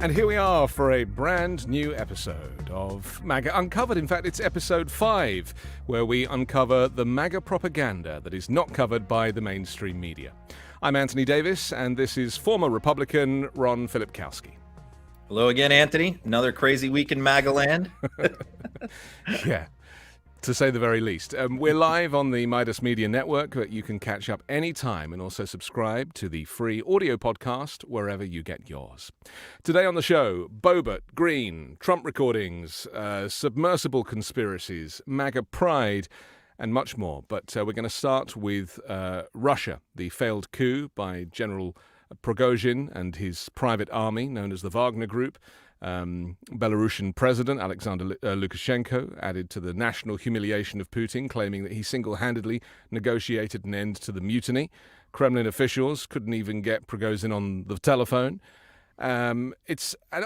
And here we are for a brand new episode of MAGA Uncovered. In fact, it's episode 5, where we uncover the MAGA propaganda that is not covered by the mainstream media. I'm Anthony Davis, and this is former Republican Ron Filipkowski. Hello again, Anthony. Another crazy week in MAGA land. Yeah, to say the very least. We're live on the Meidas Media Network, but you can catch up anytime and also subscribe to the free audio podcast wherever you get yours. Today on the show, Boebert, Green, Trump recordings, submersible conspiracies, MAGA Pride, and much more. But we're going to start with Russia, the failed coup by General Prigozhin and his private army known as the Wagner Group. Belarusian President Alexander Lukashenko added to the national humiliation of Putin, claiming that he single-handedly negotiated an end to the mutiny. Kremlin officials couldn't even get Prigozhin on the telephone. And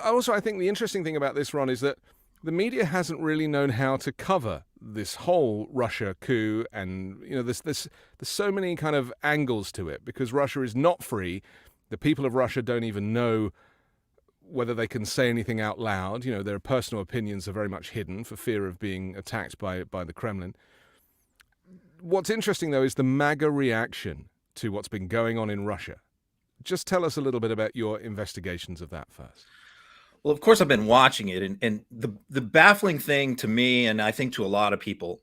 also, I think the interesting thing about this, Ron, is that the media hasn't really known how to cover this whole Russia coup, and there's so many kind of angles to it because Russia is not free. The people of Russia don't even know whether they can say anything out loud. Their personal opinions are very much hidden for fear of being attacked by the Kremlin. What's interesting, though, is the MAGA reaction to what's been going on in Russia. Just tell us a little bit about your investigations of that first. Well, of course, I've been watching it, and the baffling thing to me, and I think to a lot of people,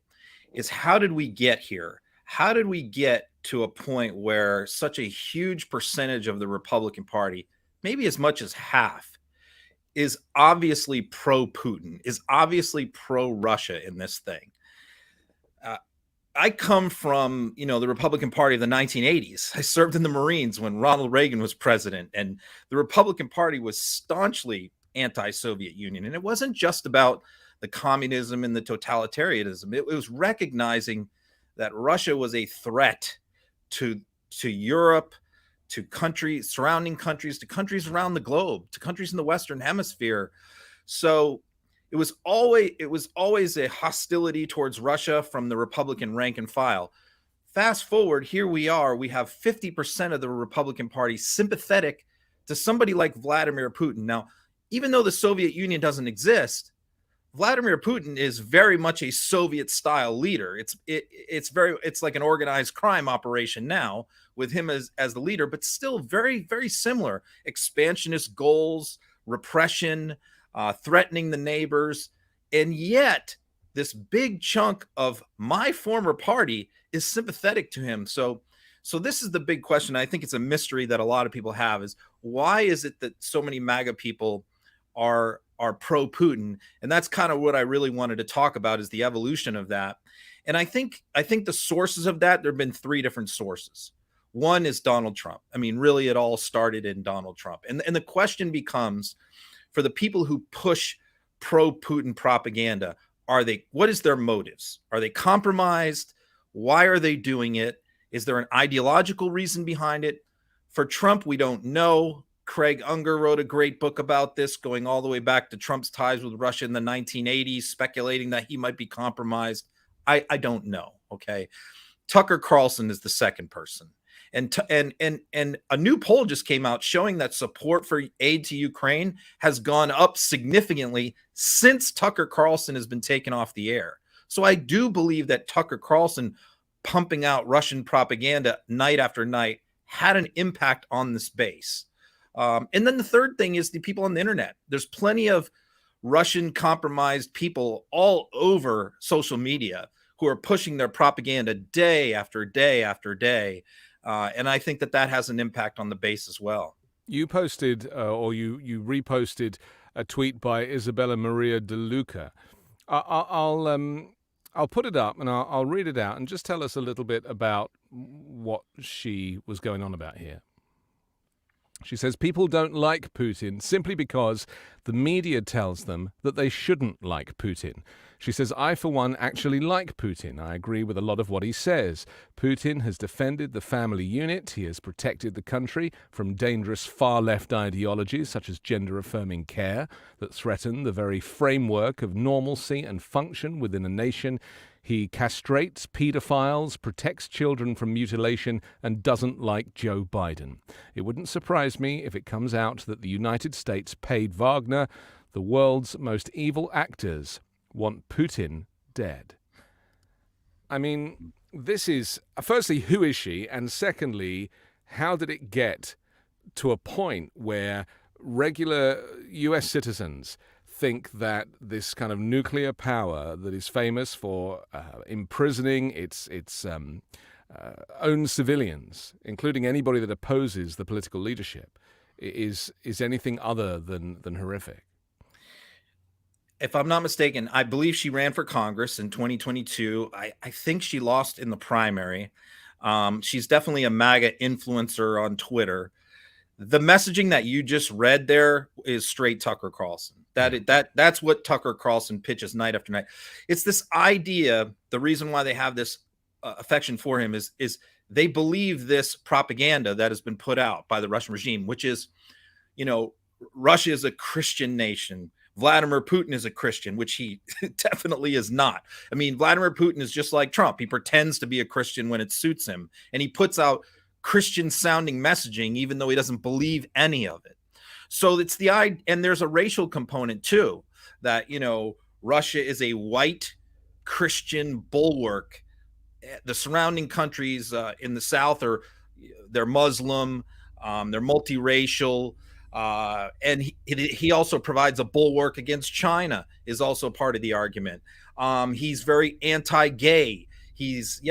is how did we get here? How did we get to a point where such a huge percentage of the Republican Party, maybe as much as half, is obviously pro-Putin, is obviously pro-Russia in this thing? I come from, the Republican Party of the 1980s. I served in the Marines when Ronald Reagan was president, and the Republican Party was staunchly anti-Soviet Union. And it wasn't just about the communism and the totalitarianism. It was recognizing that Russia was a threat to Europe, to surrounding countries, to countries around the globe, to countries in the Western Hemisphere. So it was always a hostility towards Russia from the Republican rank and file. Fast forward, here we are. We have 50% of the Republican Party sympathetic to somebody like Vladimir Putin. Now, even though the Soviet Union doesn't exist, Vladimir Putin is very much a Soviet-style leader. It's like an organized crime operation now with him as the leader, but still very, very similar. Expansionist goals, repression, threatening the neighbors. And yet, this big chunk of my former party is sympathetic to him. So this is the big question. I think it's a mystery that a lot of people have, is why is it that so many MAGA people are pro-Putin? And that's kind of what I really wanted to talk about, is the evolution of that. And I think the sources of that, there have been 3 different sources. One is Donald Trump. I mean, really, it all started in Donald Trump. And the question becomes, for the people who push pro-Putin propaganda, what is their motives? Are they compromised? Why are they doing it? Is there an ideological reason behind it? For Trump, we don't know. Craig Unger wrote a great book about this, going all the way back to Trump's ties with Russia in the 1980s, speculating that he might be compromised. I don't know. Okay. Tucker Carlson is the second person. And a new poll just came out showing that support for aid to Ukraine has gone up significantly since Tucker Carlson has been taken off the air. So I do believe that Tucker Carlson pumping out Russian propaganda night after night had an impact on this base. And then the third thing is the people on the internet. There's plenty of Russian compromised people all over social media who are pushing their propaganda day after day after day. And I think that has an impact on the base as well. You posted or you reposted a tweet by Isabella Maria De Luca. I'll put it up and I'll read it out and just tell us a little bit about what she was going on about here. She says, people don't like Putin simply because the media tells them that they shouldn't like Putin. She says, I, for one, actually like Putin. I agree with a lot of what he says. Putin has defended the family unit. He has protected the country from dangerous far-left ideologies such as gender-affirming care that threaten the very framework of normalcy and function within a nation. He castrates pedophiles, protects children from mutilation, and doesn't like Joe Biden. It wouldn't surprise me if it comes out that the United States paid Wagner. The world's most evil actors want Putin dead. I mean, this is, firstly, who is she? And secondly, how did it get to a point where regular US citizens think that this kind of nuclear power that is famous for imprisoning its own civilians, including anybody that opposes the political leadership, is anything other than horrific? If I'm not mistaken, I believe she ran for Congress in 2022. I think she lost in the primary. She's definitely a MAGA influencer on Twitter. The messaging that you just read there is straight Tucker Carlson. That's what Tucker Carlson pitches night after night. It's this idea. The reason why they have this affection for him is they believe this propaganda that has been put out by the Russian regime, which is, Russia is a Christian nation. Vladimir Putin is a Christian, which he definitely is not. I mean, Vladimir Putin is just like Trump. He pretends to be a Christian when it suits him, and he puts out Christian-sounding messaging, even though he doesn't believe any of it. So it's and there's a racial component too, that, Russia is a white Christian bulwark. The surrounding countries in the South they're Muslim, they're multiracial. And he also provides a bulwark against China, is also part of the argument. He's very anti-gay. He's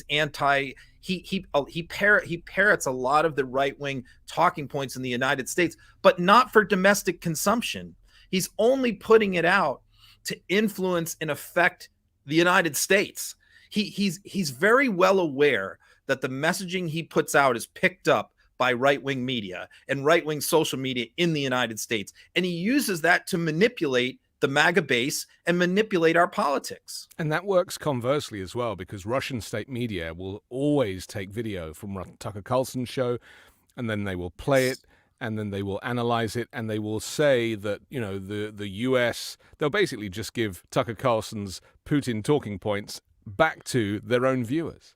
anti. He parrots a lot of the right-wing talking points in the United States, but not for domestic consumption. He's only putting it out to influence and affect the United States. He's very well aware that the messaging he puts out is picked up by right-wing media and right-wing social media in the United States. And he uses that to manipulate the MAGA base and manipulate our politics. And that works conversely as well, because Russian state media will always take video from Tucker Carlson's show, and then they will play it, and then they will analyze it, and they will say that, the US, they'll basically just give Tucker Carlson's Putin talking points back to their own viewers.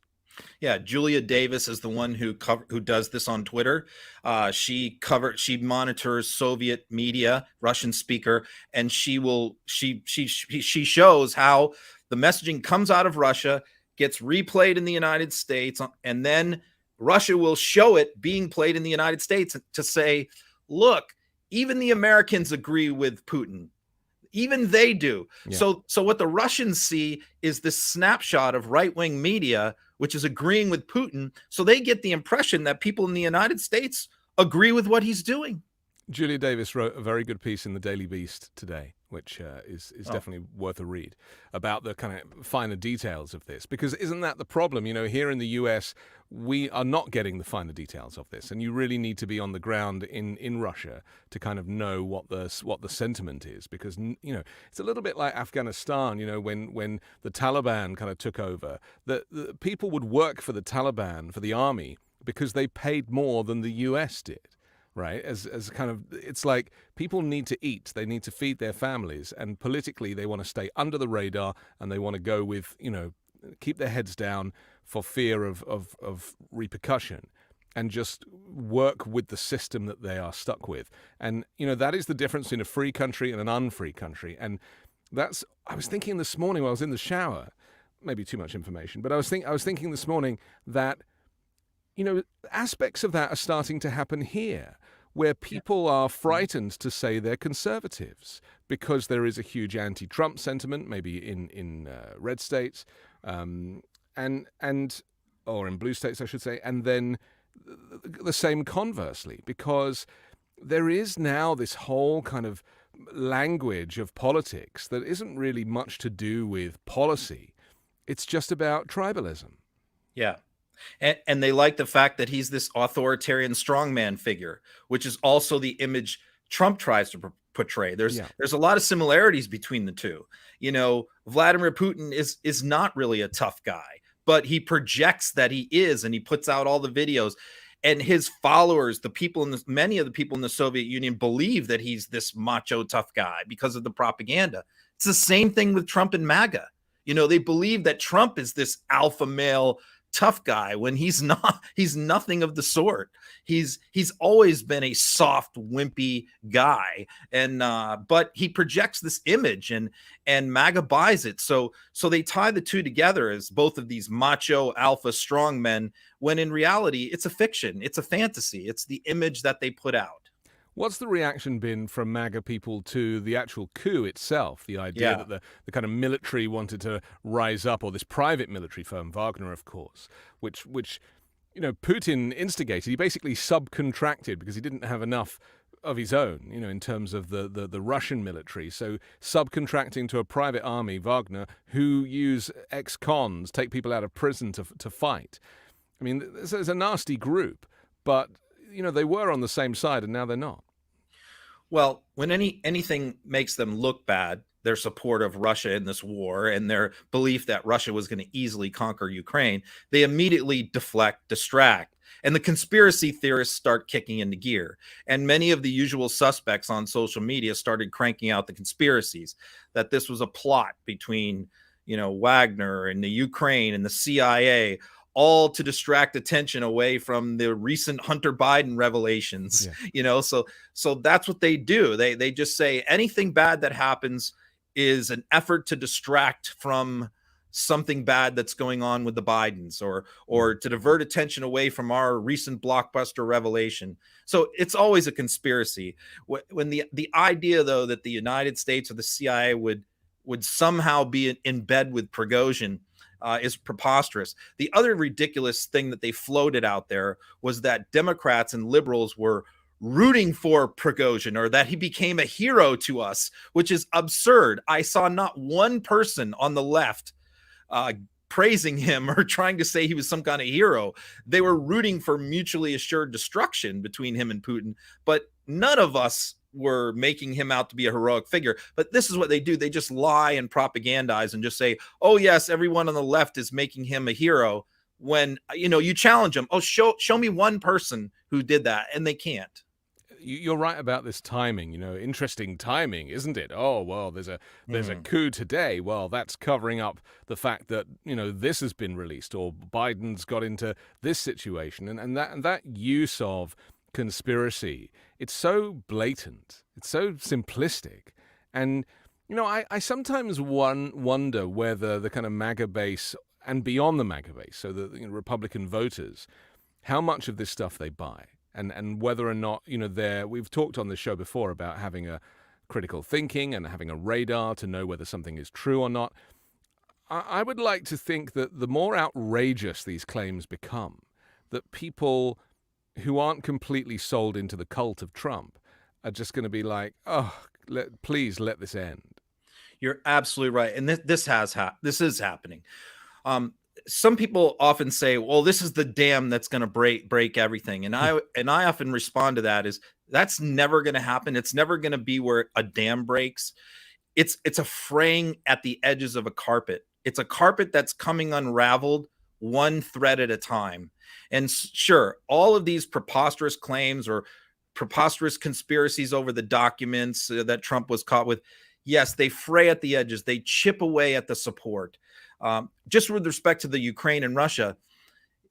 Yeah, Julia Davis is the one who does this on Twitter. She monitors Soviet media, Russian speaker, and she shows how the messaging comes out of Russia, gets replayed in the United States, and then Russia will show it being played in the United States to say, look, even the Americans agree with Putin. Even they do. Yeah. So what the Russians see is this snapshot of right-wing media, which is agreeing with Putin. So they get the impression that people in the United States agree with what he's doing. Julia Davis wrote a very good piece in the Daily Beast today, which is definitely worth a read, about the kind of finer details of this. Because isn't that the problem? Here in the US, we are not getting the finer details of this, and you really need to be on the ground in Russia to kind of know what the sentiment is. Because it's a little bit like Afghanistan. When the Taliban kind of took over, the people would work for the Taliban, for the army, because they paid more than the US did. Right, as kind of, it's like people need to eat, they need to feed their families, and politically they want to stay under the radar, and they want to go with, keep their heads down for fear of repercussion, and just work with the system that they are stuck with. And that is the difference in a free country and an unfree country. And I was thinking this morning while I was in the shower, maybe too much information, but I was thinking this morning that aspects of that are starting to happen here, where people are frightened to say they're conservatives because there is a huge anti-Trump sentiment, maybe in red states, or in blue states, I should say, and then the same conversely, because there is now this whole kind of language of politics that isn't really much to do with policy. It's just about tribalism. Yeah. And they like the fact that he's this authoritarian strongman figure, which is also the image Trump tries to portray. There's a lot of similarities between the two. Vladimir Putin is not really a tough guy, but he projects that he is, and he puts out all the videos. And his followers, many of the people in the Soviet Union, believe that he's this macho tough guy because of the propaganda. It's the same thing with Trump and MAGA. They believe that Trump is this alpha male tough guy when he's not. He's nothing of the sort. He's always been a soft, wimpy guy, and but he projects this image, and MAGA buys it. So they tie the two together as both of these macho alpha strong men, when in reality it's a fiction, it's a fantasy, it's the image that they put out. What's the reaction been from MAGA people to the actual coup itself? The idea that the kind of military wanted to rise up, or this private military firm, Wagner, of course, which Putin instigated. He basically subcontracted because he didn't have enough of his own, in terms of the Russian military. So subcontracting to a private army, Wagner, who use ex-cons, take people out of prison to fight. I mean, it's a nasty group, but they were on the same side, and now they're not. Well, when anything makes them look bad, their support of Russia in this war and their belief that Russia was going to easily conquer Ukraine, they immediately deflect, distract, and the conspiracy theorists start kicking into gear. And many of the usual suspects on social media started cranking out the conspiracies, that this was a plot between, Wagner and the Ukraine and the CIA, all to distract attention away from the recent Hunter Biden revelations. So that's what they do. They just say anything bad that happens is an effort to distract from something bad that's going on with the Bidens, or to divert attention away from our recent blockbuster revelation. So it's always a conspiracy. When the idea, though, that the United States or the CIA would somehow be in bed with Prigozhin is preposterous. The other ridiculous thing that they floated out there was that Democrats and liberals were rooting for Prigozhin, or that he became a hero to us, which is absurd. I saw not one person on the left praising him or trying to say he was some kind of hero. They were rooting for mutually assured destruction between him and Putin, but none of us were making him out to be a heroic figure. But this is what they do. They just lie and propagandize and just say, oh yes, everyone on the left is making him a hero, when you challenge them. Oh, show me one person who did that, and they can't. You're right about this timing. Interesting timing, isn't it? Oh well, there's a coup today. Well, that's covering up the fact that this has been released, or Biden's got into this situation, and that use of conspiracy, it's so blatant, it's so simplistic, and I sometimes wonder whether the kind of MAGA base and beyond the MAGA base, so the Republican voters, how much of this stuff they buy, and whether or not we've talked on this show before about having a critical thinking and having a radar to know whether something is true or not. I would like to think that the more outrageous these claims become, that people who aren't completely sold into the cult of Trump are just going to be like, oh, please let this end. You're absolutely right. And this is happening. Some people often say, well, this is the dam that's going to break everything. And I often respond to that is, that's never going to happen. It's never going to be where a dam breaks. It's a fraying at the edges of a carpet. It's a carpet that's coming unraveled one thread at a time. And sure, all of these preposterous claims or preposterous conspiracies over the documents that Trump was caught with, yes, they fray at the edges. They chip away at the support. Just with respect to the Ukraine and Russia,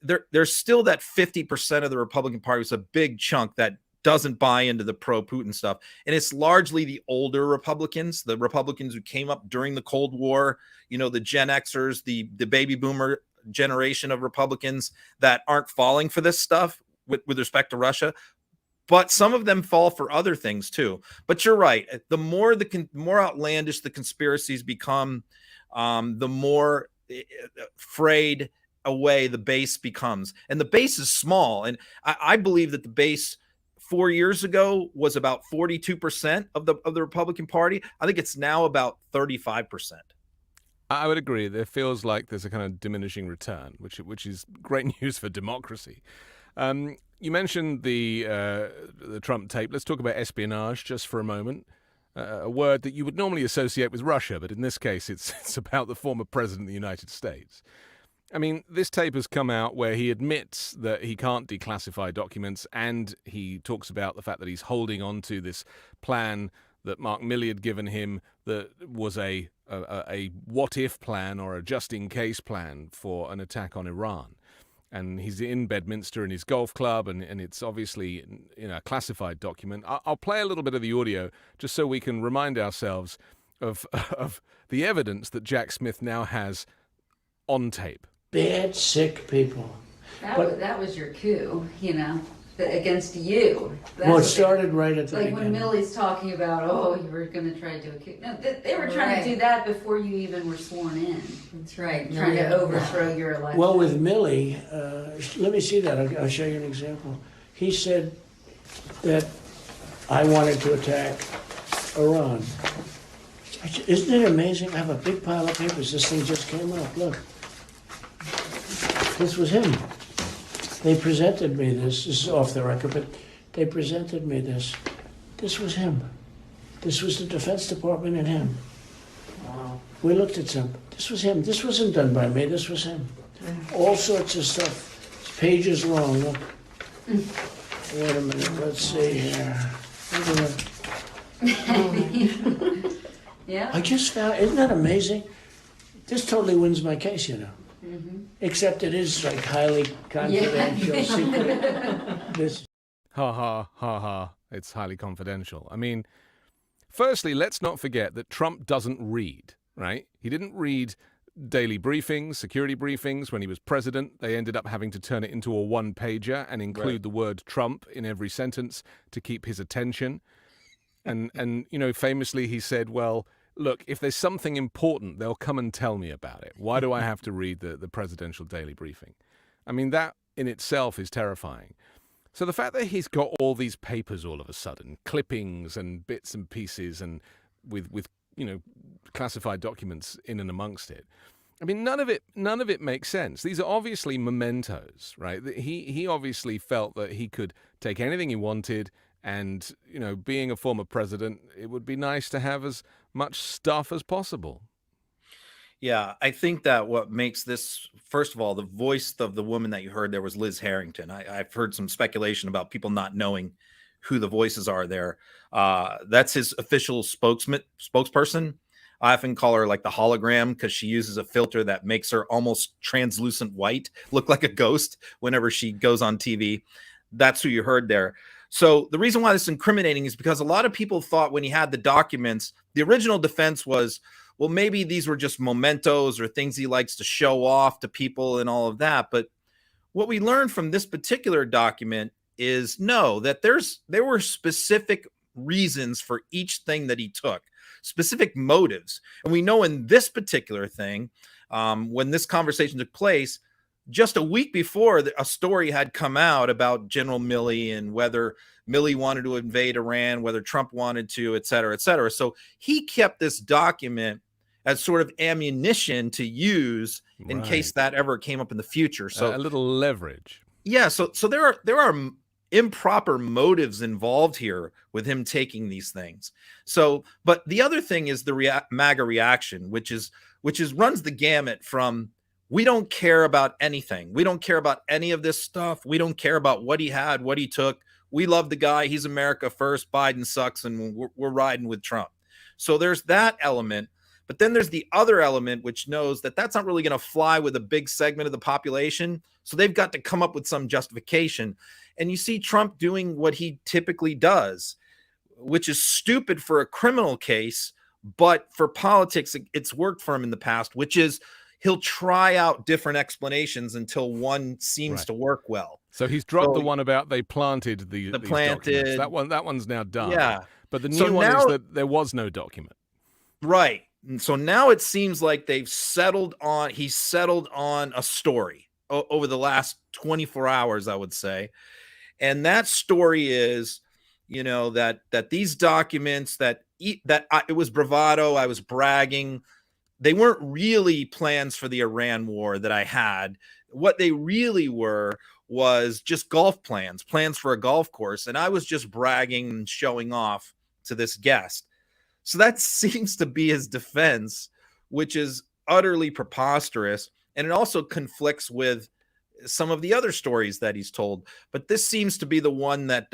there's still that 50% of the Republican Party, is a big chunk that doesn't buy into the pro-Putin stuff. And it's largely the older Republicans, the Republicans who came up during the Cold War, the Gen Xers, the baby boomer generation of Republicans that aren't falling for this stuff with respect to Russia. But some of them fall for other things too. But you're right. The more outlandish the conspiracies become, the more frayed away the base becomes. And the base is small. And I believe that the base 4 years ago was about 42% of the Republican Party. I think it's now about 35%. I would agree. There feels like there's a kind of diminishing return, which is great news for democracy. You mentioned the Trump tape. Let's talk about espionage just for a moment. A word that you would normally associate with Russia, but in this case, it's about the former president of the United States. I mean, this tape has come out where he admits that he can't declassify documents, and he talks about the fact that he's holding on to this plan that Mark Milley had given him that was a what-if plan or a just-in-case plan for an attack on Iran. And he's in Bedminster in his golf club, and it's obviously a classified document. I'll play a little bit of the audio just so we can remind ourselves of the evidence that Jack Smith now has on tape. Bad, sick people. That was your coup, against you. Well, it started right at the like beginning. when Milley's talking about, you were going to try to do a coup. No, they were trying to do that before you even were sworn in. That's right. Trying to overthrow your election. Well, with Milley, let me see that. I'll show you an example. He said that I wanted to attack Iran. Isn't it amazing? I have a big pile of papers. This thing just came up. Look. This was him. They presented me this. This is off the record, but they presented me this. This was him. This was the Defense Department and him. Wow. We looked at some. This was him. This wasn't done by me. This was him. All sorts of stuff. It's pages long. Look. Wait a minute. Let's see here. Yeah. I just found, isn't that amazing? This totally wins my case, Mm-hmm. Except it is like highly confidential, secret. This. Ha ha ha ha. It's highly confidential. I mean, firstly, let's not forget that Trump doesn't read, right? He didn't read daily briefings, security briefings when he was president. They ended up having to turn it into a one-pager and include the word Trump in every sentence to keep his attention. And famously he said, well, look, if there's something important, they'll come and tell me about it. Why do I have to read the presidential daily briefing? I mean, that in itself is terrifying. So the fact that he's got all these papers all of a sudden, clippings and bits and pieces and with classified documents in and amongst it, I mean, none of it makes sense. These are obviously mementos, right? He obviously felt that he could take anything he wanted. And, being a former president, it would be nice to have as much stuff as possible. Yeah, I think that what makes this, first of all, the voice of the woman that you heard there was Liz Harrington. I've heard some speculation about people not knowing who the voices are there. That's his official spokesperson. I often call her like the hologram because she uses a filter that makes her almost translucent white, look like a ghost whenever she goes on TV. That's who you heard there. So the reason why this is incriminating is because a lot of people thought when he had the documents, the original defense was, well, maybe these were just mementos or things he likes to show off to people and all of that. But what we learned from this particular document is that there were specific reasons for each thing that he took, specific motives. And we know in this particular thing, when this conversation took place, just a week before, a story had come out about General Milley and whether Milley wanted to invade Iran, whether Trump wanted to, et cetera, et cetera. So he kept this document as sort of ammunition to use in case that ever came up in the future. So a little leverage. Yeah. So there are improper motives involved here with him taking these things. So, but the other thing is the MAGA reaction, which runs the gamut from, we don't care about anything. We don't care about any of this stuff. We don't care about what he had, what he took. We love the guy. He's America first. Biden sucks, and we're riding with Trump. So there's that element. But then there's the other element, which knows that that's not really going to fly with a big segment of the population. So they've got to come up with some justification. And you see Trump doing what he typically does, which is stupid for a criminal case, but for politics, it's worked for him in the past, which is he'll try out different explanations until one seems to work well. So he's dropped the one about they planted these documents. That one's now done. Yeah. But the new one is that there was no document. Right. And so now it seems like he's settled on a story over the last 24 hours, I would say. And that story is, that these documents it was bravado. I was bragging. They weren't really plans for the Iran war that I had. What they really were was just golf plans for a golf course. And I was just bragging and showing off to this guest. So that seems to be his defense, which is utterly preposterous. And it also conflicts with some of the other stories that he's told. But this seems to be the one that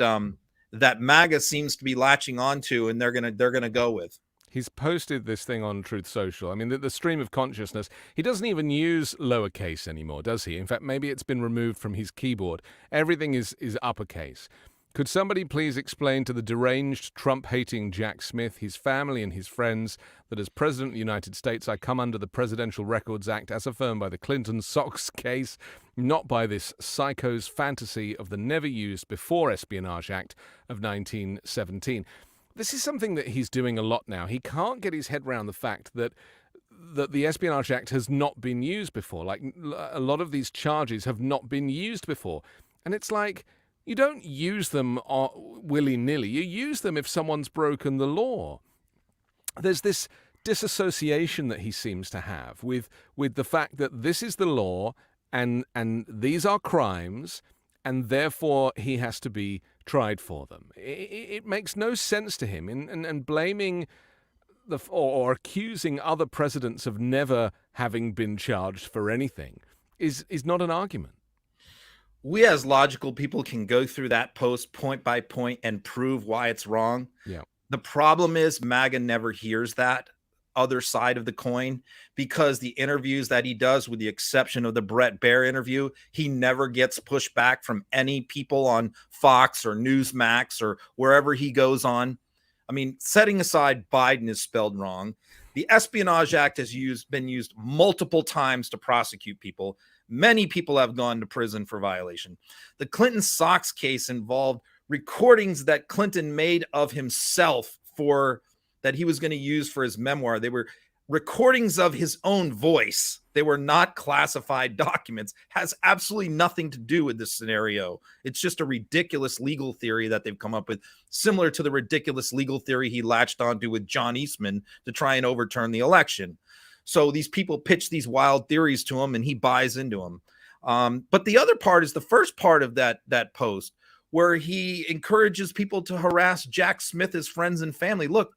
that MAGA seems to be latching onto, and they're gonna go with. He's posted this thing on Truth Social. I mean, the stream of consciousness, he doesn't even use lowercase anymore, does he? In fact, maybe it's been removed from his keyboard. Everything is uppercase. Could somebody please explain to the deranged, Trump-hating Jack Smith, his family and his friends, that as President of the United States, I come under the Presidential Records Act as affirmed by the Clinton Sox case, not by this psycho's fantasy of the never-used-before Espionage Act of 1917. This is something that he's doing a lot now. He can't get his head around the fact that the Espionage Act has not been used before. Like, a lot of these charges have not been used before. And it's like, you don't use them willy-nilly. You use them if someone's broken the law. There's this disassociation that he seems to have with the fact that this is the law and these are crimes, and therefore he has to be tried for them. It makes no sense to him. And blaming or accusing other presidents of never having been charged for anything is not an argument. We as logical people can go through that post point by point and prove why it's wrong. Yeah. The problem is MAGA never hears that other side of the coin, because the interviews that he does, with the exception of the Brett Baier interview, he never gets pushback from any people on Fox or Newsmax or wherever he goes on. I mean, setting aside Biden is spelled wrong, the Espionage Act has been used multiple times to prosecute people. Many people have gone to prison for violation. The Clinton Sox case involved recordings that Clinton made of himself that he was going to use for his memoir. They were recordings of his own voice. They were not classified documents. Has absolutely nothing to do with this scenario. It's just a ridiculous legal theory that they've come up with, similar to the ridiculous legal theory he latched onto with John Eastman to try and overturn the election. So these people pitch these wild theories to him, and he buys into them. But the other part is the first part of that post, where he encourages people to harass Jack Smith, his friends and family. Look,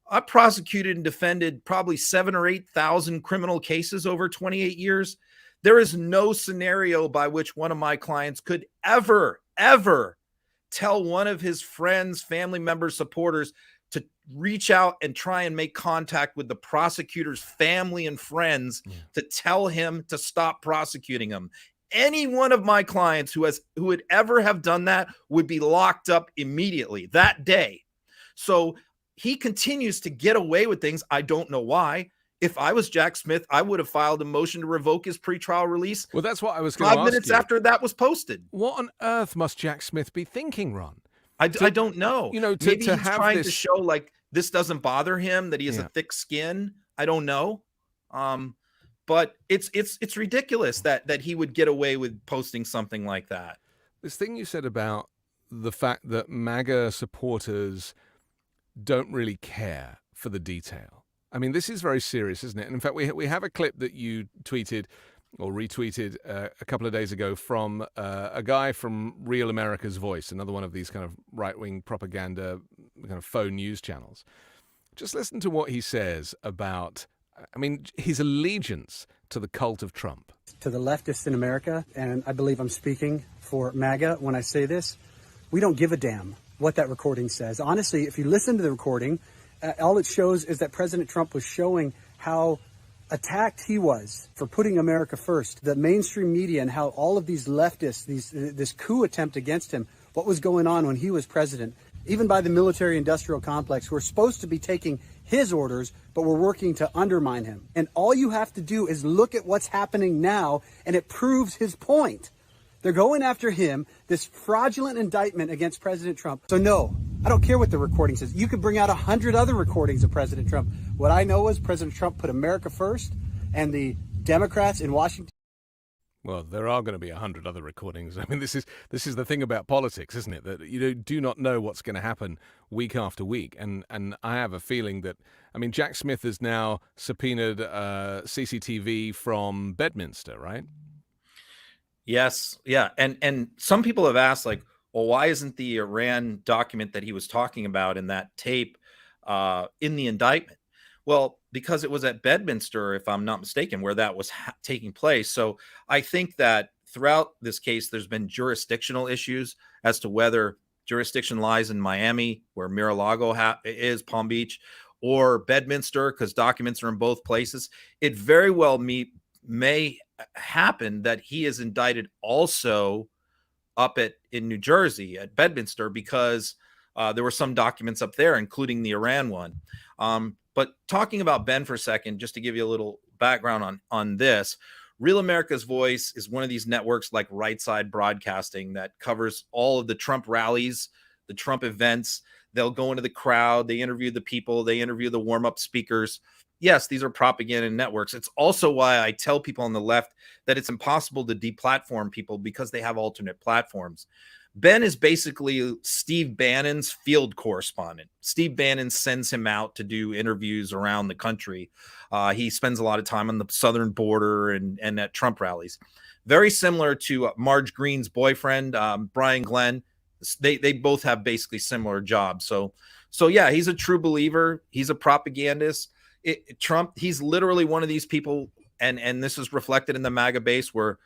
I prosecuted and defended probably 7,000 or 8,000 criminal cases over 28 years. There is no scenario by which one of my clients could ever tell one of his friends, family members, supporters to reach out and try and make contact with the prosecutor's family and friends to tell him to stop prosecuting him. Any one of my clients who would ever have done that would be locked up immediately that day. So he continues to get away with things. I don't know why. If I was Jack Smith, I would have filed a motion to revoke his pretrial release. Well, that's what I was going to ask 5 minutes after that was posted. What on earth must Jack Smith be thinking, Ron? I don't know. You know, maybe to he's have trying this... to show like this doesn't bother him, that he has a thick skin. I don't know. But it's ridiculous that he would get away with posting something like that. This thing you said about the fact that MAGA supporters don't really care for the detail. I mean, this is very serious, isn't it? And in fact, we have a clip that you tweeted or retweeted a couple of days ago from a guy from Real America's Voice, another one of these kind of right-wing propaganda kind of faux news channels. Just listen to what he says about, I mean, his allegiance to the cult of Trump. To the leftists in America, and I believe I'm speaking for MAGA when I say this, we don't give a damn what that recording says. Honestly, if you listen to the recording, all it shows is that President Trump was showing how attacked he was for putting America first. The mainstream media and how all of these leftists, this coup attempt against him, what was going on when he was president, even by the military-industrial complex, who are supposed to be taking his orders, but we're working to undermine him. And all you have to do is look at what's happening now, and it proves his point. They're going after him, this fraudulent indictment against President Trump. So no, I don't care what the recording says. You could bring out 100 other recordings of President Trump. What I know is President Trump put America first, and the Democrats in Washington. Well, there are going to be 100 other recordings. I mean, this is the thing about politics, isn't it? That you do not know what's going to happen week after week. And I have a feeling that, I mean, Jack Smith has now subpoenaed CCTV from Bedminster, right? Yes. Yeah. And some people have asked, like, well, why isn't the Iran document that he was talking about in that tape in the indictment? Well, because it was at Bedminster, if I'm not mistaken, where that was taking place. So I think that throughout this case, there's been jurisdictional issues as to whether jurisdiction lies in Miami, where Mar-a-Lago is, Palm Beach, or Bedminster, because documents are in both places. It very well may happen that he is indicted also up in New Jersey at Bedminster, because there were some documents up there, including the Iran one. But talking about Ben for a second, just to give you a little background on this, Real America's Voice is one of these networks like Right Side Broadcasting that covers all of the Trump rallies, the Trump events. They'll go into the crowd, they interview the people, they interview the warm-up speakers. Yes, these are propaganda networks. It's also why I tell people on the left that it's impossible to deplatform people, because they have alternate platforms. Ben is basically Steve Bannon's field correspondent. Steve Bannon sends him out to do interviews around the country. He spends a lot of time on the southern border and at Trump rallies. Very similar to Marge Green's boyfriend, Brian Glenn. They both have basically similar jobs. So yeah, he's a true believer. He's a propagandist. Trump, he's literally one of these people, and this is reflected in the MAGA base, where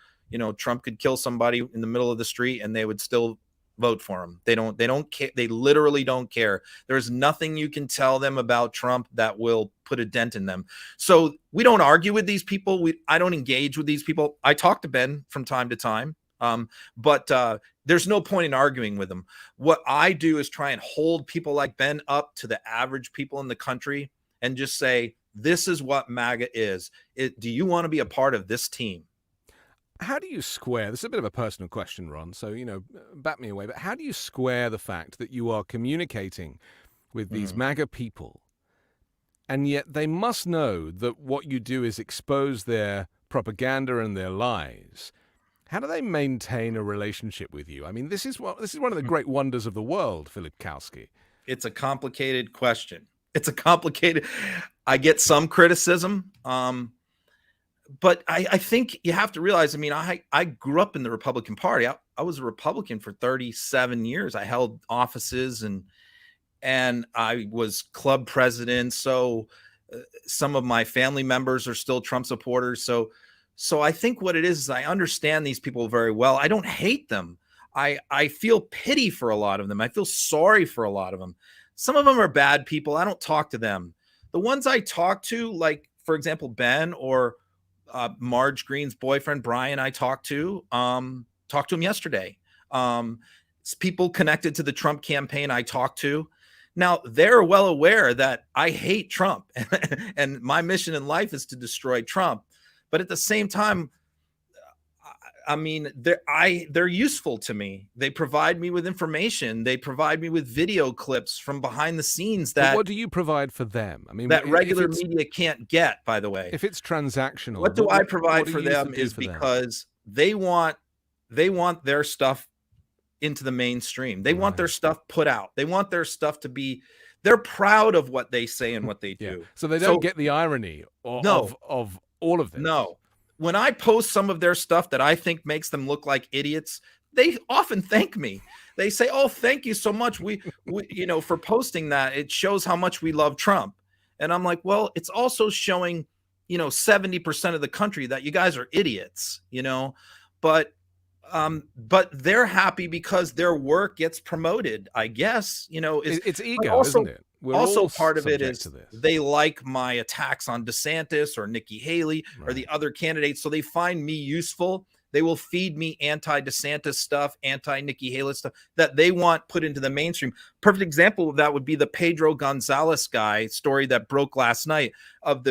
Trump could kill somebody in the middle of the street and they would still vote for him. They don't care. They literally don't care. There's nothing you can tell them about Trump that will put a dent in them. So we don't argue with these people. I don't engage with these people. I talk to Ben from time to time, but there's no point in arguing with him. What I do is try and hold people like Ben up to the average people in the country and just say, this is what MAGA is. Do you want to be a part of this team? How do you square, this is a bit of a personal question, Ron, so, bat me away, but how do you square the fact that you are communicating with these MAGA people, and yet they must know that what you do is expose their propaganda and their lies? How do they maintain a relationship with you? I mean, this is one of the great wonders of the world, Filipkowski. It's a complicated question. I get some criticism, but I think you have to realize, I grew up in the Republican Party. I was a Republican for 37 years. I held offices and I was club president. So some of my family members are still Trump supporters. So I think what it is I understand these people very well. I don't hate them. I feel pity for a lot of them. I feel sorry for a lot of them. Some of them are bad people. I don't talk to them. The ones I talk to, like, for example, Ben or Marge Green's boyfriend, Brian, I talked to him yesterday. People connected to the Trump campaign I talked to. Now, they're well aware that I hate Trump and my mission in life is to destroy Trump. But at the same time, they're useful to me. They provide me with information. They provide me with video clips from behind the scenes that. But what do you provide for them? That regular media can't get, by the way. If it's transactional, what do I provide for them is because they want their stuff into the mainstream. They want their stuff put out. They want their stuff to be. They're proud of what they say and what they do. Yeah. So they don't get the irony of all of this. No. When I post some of their stuff that I think makes them look like idiots, they often thank me. They say, "Oh, thank you so much. We for posting that. It shows how much we love Trump." And I'm like, "Well, it's also showing, 70% of the country that you guys are idiots, But they're happy because their work gets promoted, I guess. It's ego, isn't it? We're also part of it is they like my attacks on DeSantis or Nikki Haley or the other candidates. So they find me useful. They will feed me anti-DeSantis stuff, anti-Nikki Haley stuff that they want put into the mainstream. Perfect example of that would be the Pedro Gonzalez guy story that broke last night of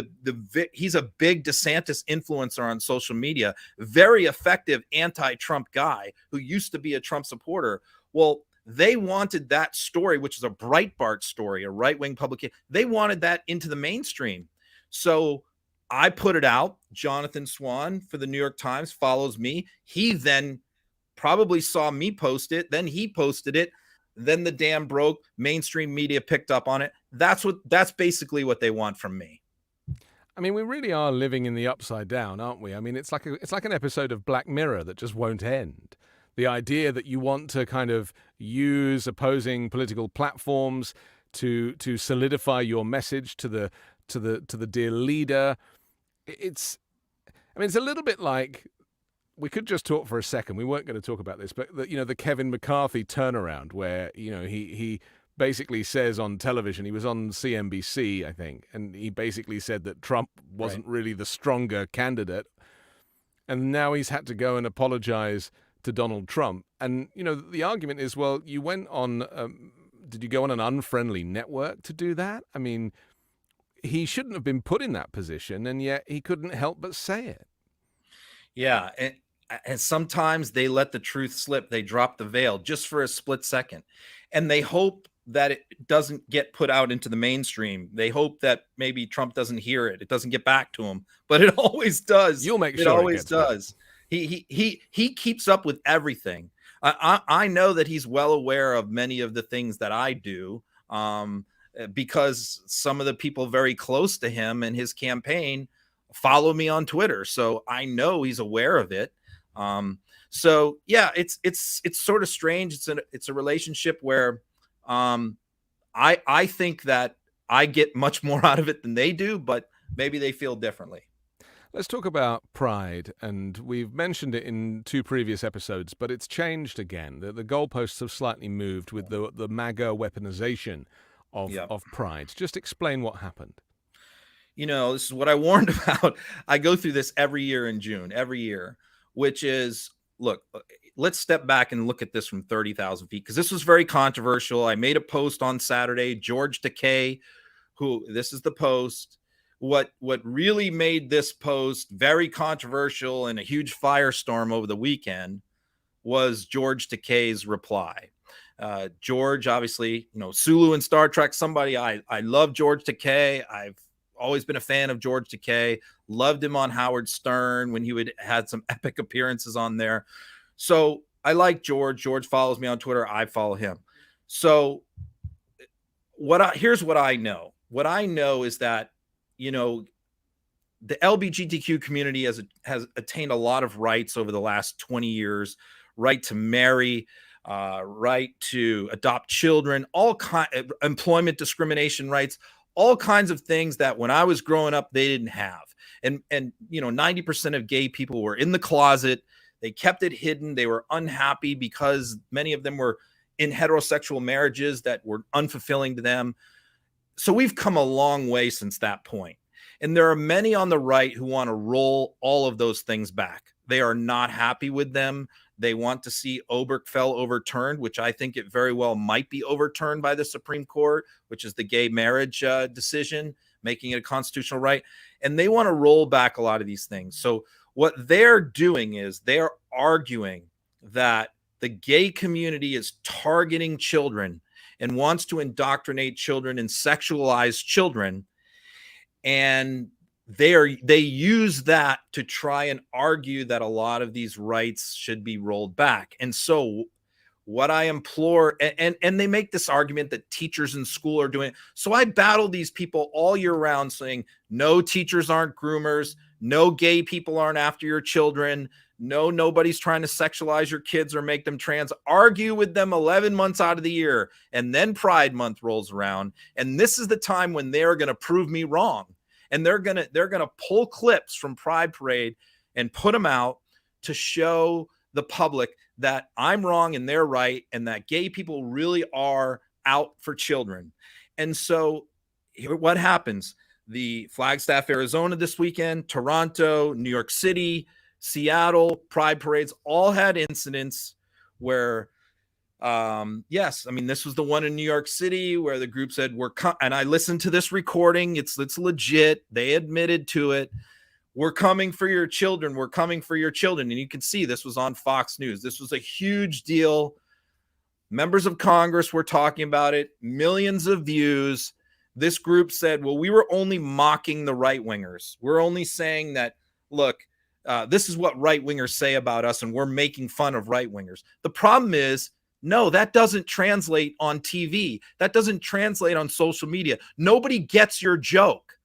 he's a big DeSantis influencer on social media, very effective anti-Trump guy who used to be a Trump supporter. Well, they wanted that story, which is a Breitbart story, a right-wing publication. They wanted that into the mainstream. So I put it out. Jonathan Swan for the New York Times follows me. He then probably saw me post it. Then he posted it. Then the dam broke. Mainstream media picked up on it. That's basically what they want from me. I mean, we really are living in the upside down, aren't we? I mean, it's like an episode of Black Mirror that just won't end. The idea that you want to kind of use opposing political platforms to solidify your message to the dear leader. It's a little bit like we could just talk for a second. We weren't going to talk about this, but the Kevin McCarthy turnaround, where he basically says on television, he was on CNBC, I think, and he basically said that Trump wasn't really the stronger candidate, and now he's had to go and apologize to Donald Trump. And the argument is, well, you went on. Did you go on an unfriendly network to do that? I mean, he shouldn't have been put in that position, and yet he couldn't help but say it. Yeah, and sometimes they let the truth slip. They drop the veil just for a split second, and they hope that it doesn't get put out into the mainstream. They hope that maybe Trump doesn't hear it. It doesn't get back to him, but it always does. You'll make sure it always does. Back. He keeps up with everything. I know that he's well aware of many of the things that I do, because some of the people very close to him and his campaign follow me on Twitter, so I know he's aware of it. So yeah, it's sort of strange. It's a relationship where I think that I get much more out of it than they do, but maybe they feel differently. Let's talk about Pride, and we've mentioned it in 2 previous episodes, but it's changed again. The goalposts have slightly moved with the MAGA weaponization of Pride. Just explain what happened. This is what I warned about. I go through this every year in June, every year, which is, look, let's step back and look at this from 30,000 feet, because this was very controversial. I made a post on Saturday. George Takei, this is the post. What really made this post very controversial and a huge firestorm over the weekend was George Takei's reply. George, obviously, Sulu in Star Trek, somebody I love George Takei. I've always been a fan of George Takei. Loved him on Howard Stern when he had some epic appearances on there. So I like George. George follows me on Twitter. I follow him. So here's what I know. What I know is that, the LGBTQ community has attained a lot of rights over the last 20 years, right to marry, right to adopt children, employment discrimination rights, all kinds of things that when I was growing up, they didn't have. And 90% of gay people were in the closet. They kept it hidden. They were unhappy because many of them were in heterosexual marriages that were unfulfilling to them. So we've come a long way since that point. And there are many on the right who want to roll all of those things back. They are not happy with them. They want to see Boebert overturned, which I think it very well might be overturned by the Supreme Court, which is the gay marriage decision, making it a constitutional right. And they want to roll back a lot of these things. So what they're doing is they're arguing that the gay community is targeting children and wants to indoctrinate children and sexualize children. And they use that to try and argue that a lot of these rights should be rolled back. And so what I implore, and they make this argument that teachers in school are doing it. So I battle these people all year round saying, no, teachers aren't groomers. No, gay people aren't after your children. No, nobody's trying to sexualize your kids or make them trans. Argue with them 11 months out of the year. And then Pride Month rolls around. And this is the time when they're going to prove me wrong. And they're going to pull clips from Pride Parade and put them out to show the public that I'm wrong and they're right, and that gay people really are out for children. And so what happens? The Flagstaff, Arizona this weekend, Toronto, New York City, Seattle, Pride Parades all had incidents where, yes, I mean, this was the one in New York City where the group said, and I listened to this recording. It's legit. They admitted to it. We're coming for your children. We're coming for your children. And you can see this was on Fox News. This was a huge deal. Members of Congress were talking about it, millions of views. This group said, well, we were only mocking the right wingers. We're only saying that, look, this is what right wingers say about us, and we're making fun of right wingers. The problem is, no, that doesn't translate on TV. That doesn't translate on social media. Nobody gets your joke.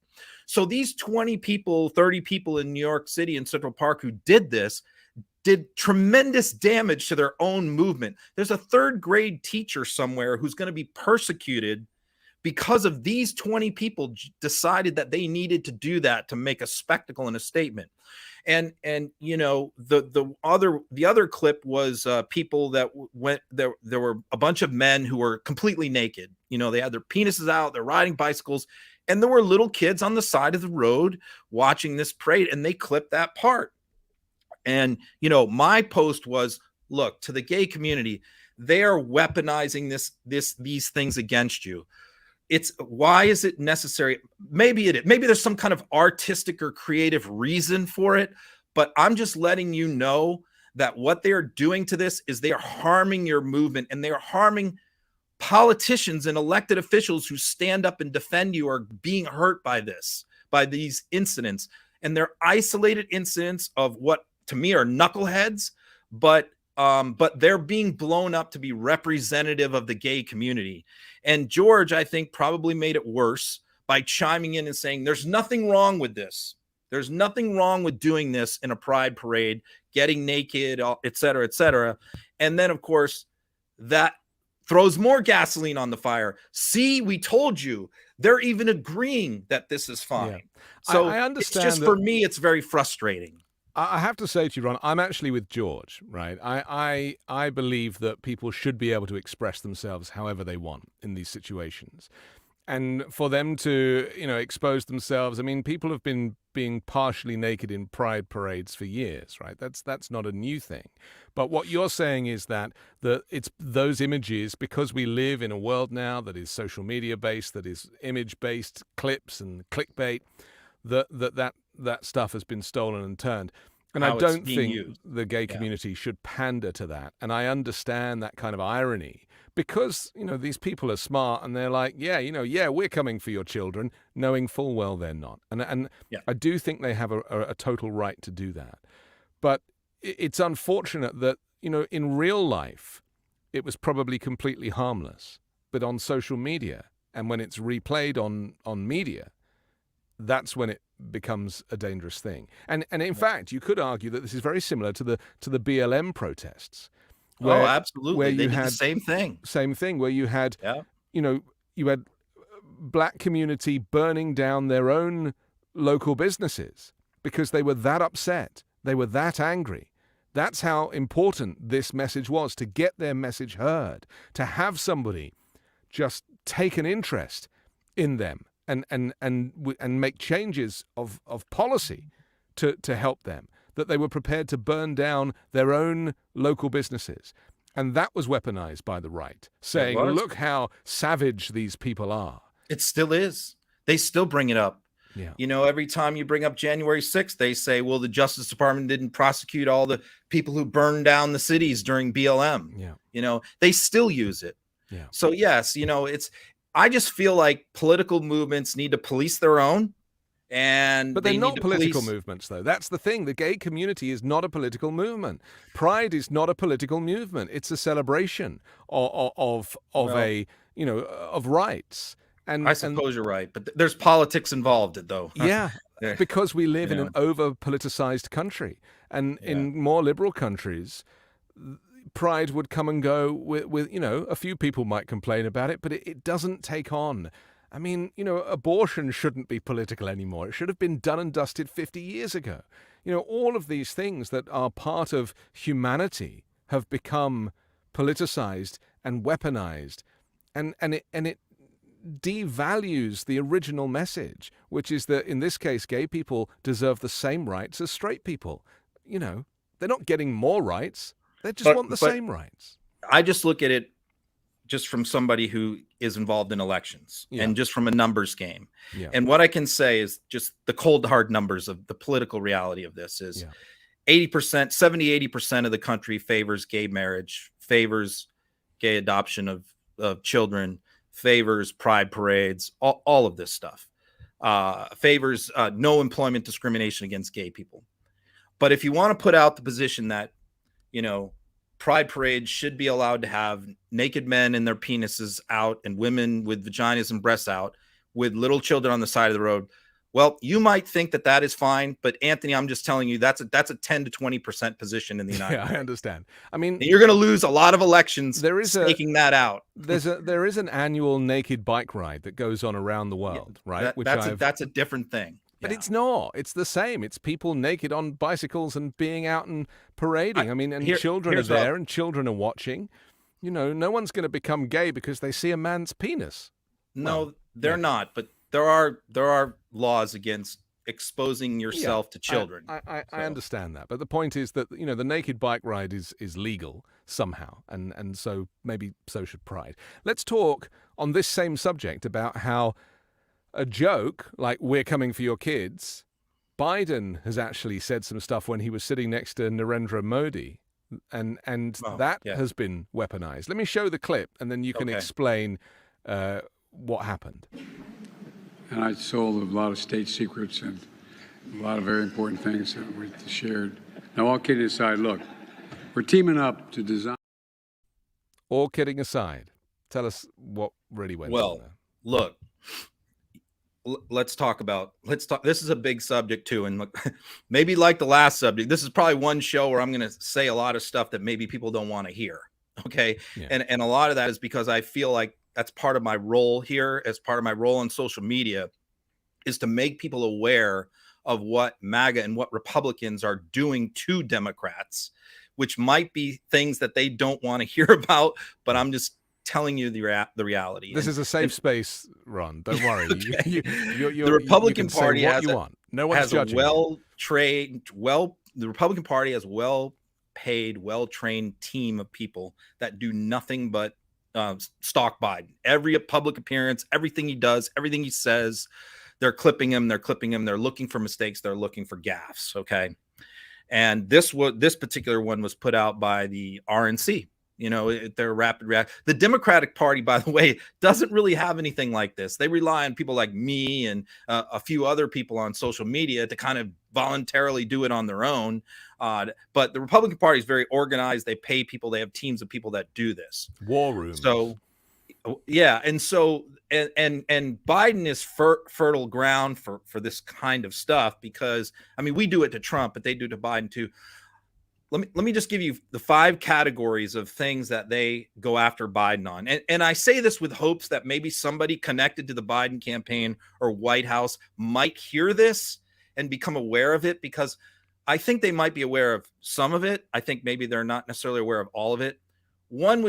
So these 20 people, 30 people in New York City and Central Park who did this did tremendous damage to their own movement. There's a 3rd grade teacher somewhere who's going to be persecuted because of these 20 people decided that they needed to do that to make a spectacle and a statement. And you know, the other clip was people that went there. There were a bunch of men who were completely naked. You know, they had their penises out, they're riding bicycles, and there were little kids on the side of the road watching this parade, and they clipped that part. And you know, my post was, look, to the gay community, they are weaponizing these things against you. It's why is it necessary? Maybe there's some kind of artistic or creative reason for it, but I'm just letting you know that what they are doing to this is they are harming your movement, and they are harming politicians and elected officials who stand up and defend you are being hurt by these incidents. And they're isolated incidents of what to me are knuckleheads, but they're being blown up to be representative of the gay community. And George, I think, probably made it worse by chiming in and saying, there's nothing wrong with this. There's nothing wrong with doing this in a pride parade, getting naked, et cetera, et cetera. And then, of course, that throws more gasoline on the fire. See, we told you. They're even agreeing that this is fine. Yeah. So I understand it's just, for me, it's very frustrating. I have to say to you, Ron, I'm actually with George, right? I believe that people should be able to express themselves however they want in these situations. And for them to, you know, expose themselves, I mean, people have been being partially naked in pride parades for years, right? That's not a new thing. But what you're saying is that it's those images, because we live in a world now that is social media based, that is image based, clips and clickbait, that stuff has been stolen and turned. And I don't think the gay community should pander to that. And I understand that kind of irony because, you know, these people are smart and they're like, we're coming for your children, knowing full well they're not. And I do think they have a total right to do that. But it's unfortunate that, you know, in real life, it was probably completely harmless. But on social media, and when it's replayed on media, that's when it becomes a dangerous thing. And in fact, you could argue that this is very similar to the BLM protests. Where, absolutely. Where they did the same thing. Where you had, you had black community burning down their own local businesses because they were that upset. They were that angry. That's how important this message was, to get their message heard, to have somebody just take an interest in them and make changes of policy to help them, that they were prepared to burn down their own local businesses. And that was weaponized by the right, saying, look how savage these people are. It still is. They still bring it up. Yeah. You know, every time you bring up January 6th, they say, well, the Justice Department didn't prosecute all the people who burned down the cities during BLM. Yeah. You know, they still use it. Yeah. So, yes, you know, I just feel like political movements need to police their own. But they're not political movements, though. That's the thing. The gay community is not a political movement. Pride is not a political movement. It's a celebration of rights. And I suppose you're right, but there's politics involved, though. Yeah, because we live in an over-politicized country, and in more liberal countries, pride would come and go with a few people might complain about it, but it doesn't take on. I mean, abortion shouldn't be political anymore. It should have been done and dusted 50 years ago. All of these things that are part of humanity have become politicized and weaponized, and it devalues the original message, which is that in this case, gay people deserve the same rights as straight people. They're not getting more rights. They just want the same rights. I just look at it just from somebody who is involved in elections and just from a numbers game. Yeah. And what I can say is just the cold, hard numbers of the political reality of this is 80% of the country favors gay marriage, favors gay adoption of children, favors pride parades, all of this stuff, favors no employment discrimination against gay people. But if you want to put out the position that, pride parades should be allowed to have naked men and their penises out and women with vaginas and breasts out with little children on the side of the road, Well, you might think that that is fine, but Anthony, I'm just telling you that's a 10 to 20% position in the United States. I understand. I mean, and you're going to lose a lot of elections there is staking that out. there is an annual naked bike ride that goes on around the world, right? That's a different thing. But it's not. It's the same. It's people naked on bicycles and being out and parading. I mean, and children are there and children are watching. You know, no one's going to become gay because they see a man's penis. No, they're not. But there are laws against exposing yourself to children. I understand that. But the point is that, you know, the naked bike ride is legal somehow. And so maybe so should Pride. Let's talk on this same subject about how a joke like "we're coming for your kids," Biden has actually said some stuff when he was sitting next to Narendra Modi, and has been weaponized. Let me show the clip, and then you can explain what happened. And I sold a lot of state secrets and a lot of very important things that we shared. Now, all kidding aside, look, we're teaming up to design. All kidding aside, tell us what really went on there. Look. Let's talk. This is a big subject too. And look, maybe like the last subject, this is probably one show where I'm going to say a lot of stuff that maybe people don't want to hear. Okay. Yeah. And a lot of that is because I feel like that's part of my role here, as part of my role on social media, is to make people aware of what MAGA and what Republicans are doing to Democrats, which might be things that they don't want to hear about, but I'm just telling you the reality. This is a safe space, Ron. Don't worry. Okay. The Republican Party has the Republican Party has well-paid, well-trained team of people that do nothing but stalk Biden. Every public appearance, everything he does, everything he says, they're clipping him. They're looking for mistakes. They're looking for gaffes. Okay, and this particular one was put out by the RNC. You know, their rapid react. The Democratic Party, by the way, doesn't really have anything like this. They rely on people like me and a few other people on social media to kind of voluntarily do it on their own. But the Republican Party is very organized. They pay people. They have teams of people that do this. War rooms. So, yeah. And so, and Biden is fertile ground for this kind of stuff because, I mean, we do it to Trump, but they do it to Biden too. Let me just give you the 5 categories of things that they go after Biden on. And I say this with hopes that maybe somebody connected to the Biden campaign or White House might hear this and become aware of it, because I think they might be aware of some of it. I think maybe they're not necessarily aware of all of it. One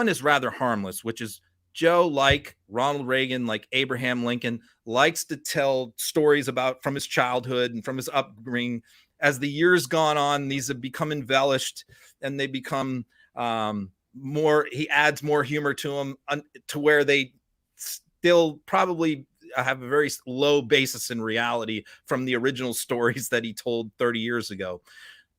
is rather harmless, which is Joe, like Ronald Reagan, like Abraham Lincoln, likes to tell stories from his childhood and from his upbringing. As the years gone on, these have become embellished and they become he adds more humor to them to where they still probably have a very low basis in reality from the original stories that he told 30 years ago.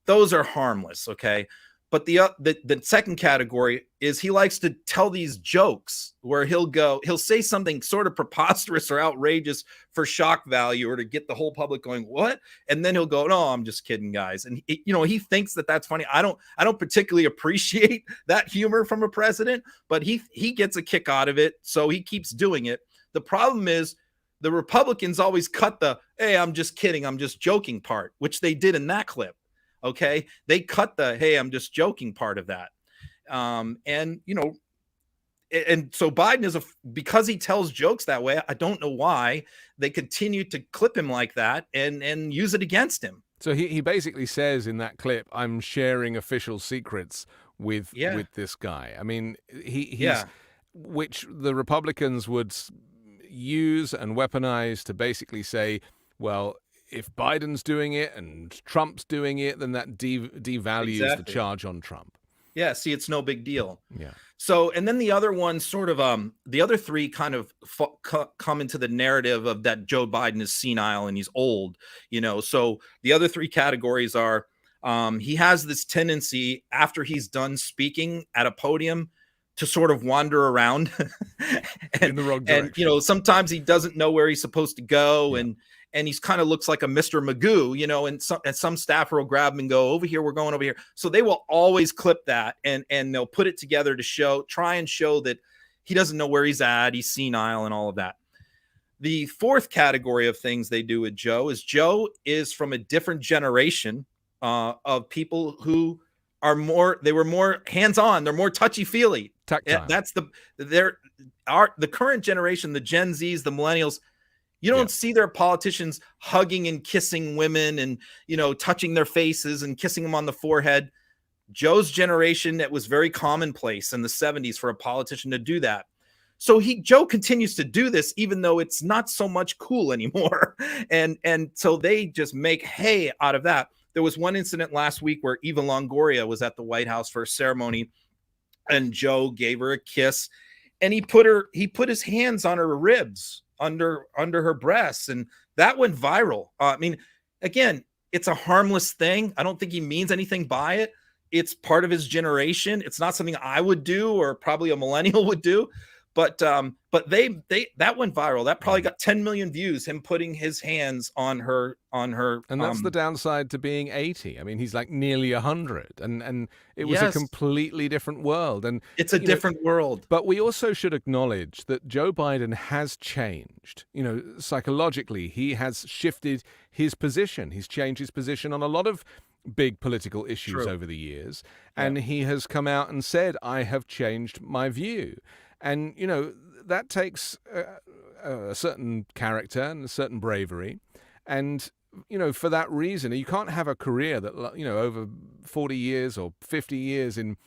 Those are harmless, okay? But the second category is he likes to tell these jokes where he'll say something sort of preposterous or outrageous for shock value or to get the whole public going, what? And then he'll go, no, I'm just kidding, guys. And he thinks that that's funny. I don't particularly appreciate that humor from a president, but he gets a kick out of it. So he keeps doing it. The problem is the Republicans always cut the, hey, I'm just kidding, I'm just joking part, which they did in that clip. Okay, they cut the "hey, I'm just joking" part of that, and so Biden because he tells jokes that way. I don't know why they continue to clip him like that and use it against him. So he basically says in that clip, "I'm sharing official secrets with this guy." I mean, which the Republicans would use and weaponize to basically say, well, if Biden's doing it and Trump's doing it, then that devalues the charge on Trump. Yeah, see, it's no big deal. Yeah. So, and then the other one sort of, the other 3 kind of come into the narrative of that Joe Biden is senile and he's old, So the other 3 categories are, he has this tendency after he's done speaking at a podium to sort of wander around in the wrong direction. And, sometimes he doesn't know where he's supposed to go. Yeah. And he's kind of looks like a Mr. Magoo, and some staffer will grab him and go, over here, we're going over here. So they will always clip that and they'll put it together to try and show that he doesn't know where he's at. He's senile and all of that. The fourth category of things they do with Joe is from a different generation of people who are were more hands-on. They're more touchy-feely. Tactile. That's the current generation, the Gen Zs, the millennials. You don't see their politicians hugging and kissing women and, touching their faces and kissing them on the forehead. Joe's generation, it was very commonplace in the 70s for a politician to do that. So Joe continues to do this, even though it's not so much cool anymore. And so they just make hay out of that. There was one incident last week where Eva Longoria was at the White House for a ceremony, and Joe gave her a kiss, and he put his hands on her ribs under her breasts, and that went viral. I mean, again, it's a harmless thing. I don't think he means anything by it. It's part of his generation. It's not something I would do or probably a millennial would do. But that went viral. That probably got 10 million views, him putting his hands on her. And that's the downside to being 80. I mean, he's like nearly 100, and it was a completely different world. And it's a different world. But we also should acknowledge that Joe Biden has changed. Psychologically, he has shifted his position. He's changed his position on a lot of big political issues over the years. And he has come out and said, I have changed my view. And, that takes a certain character and a certain bravery. And, for that reason, you can't have a career that, over 40 years or 50 years in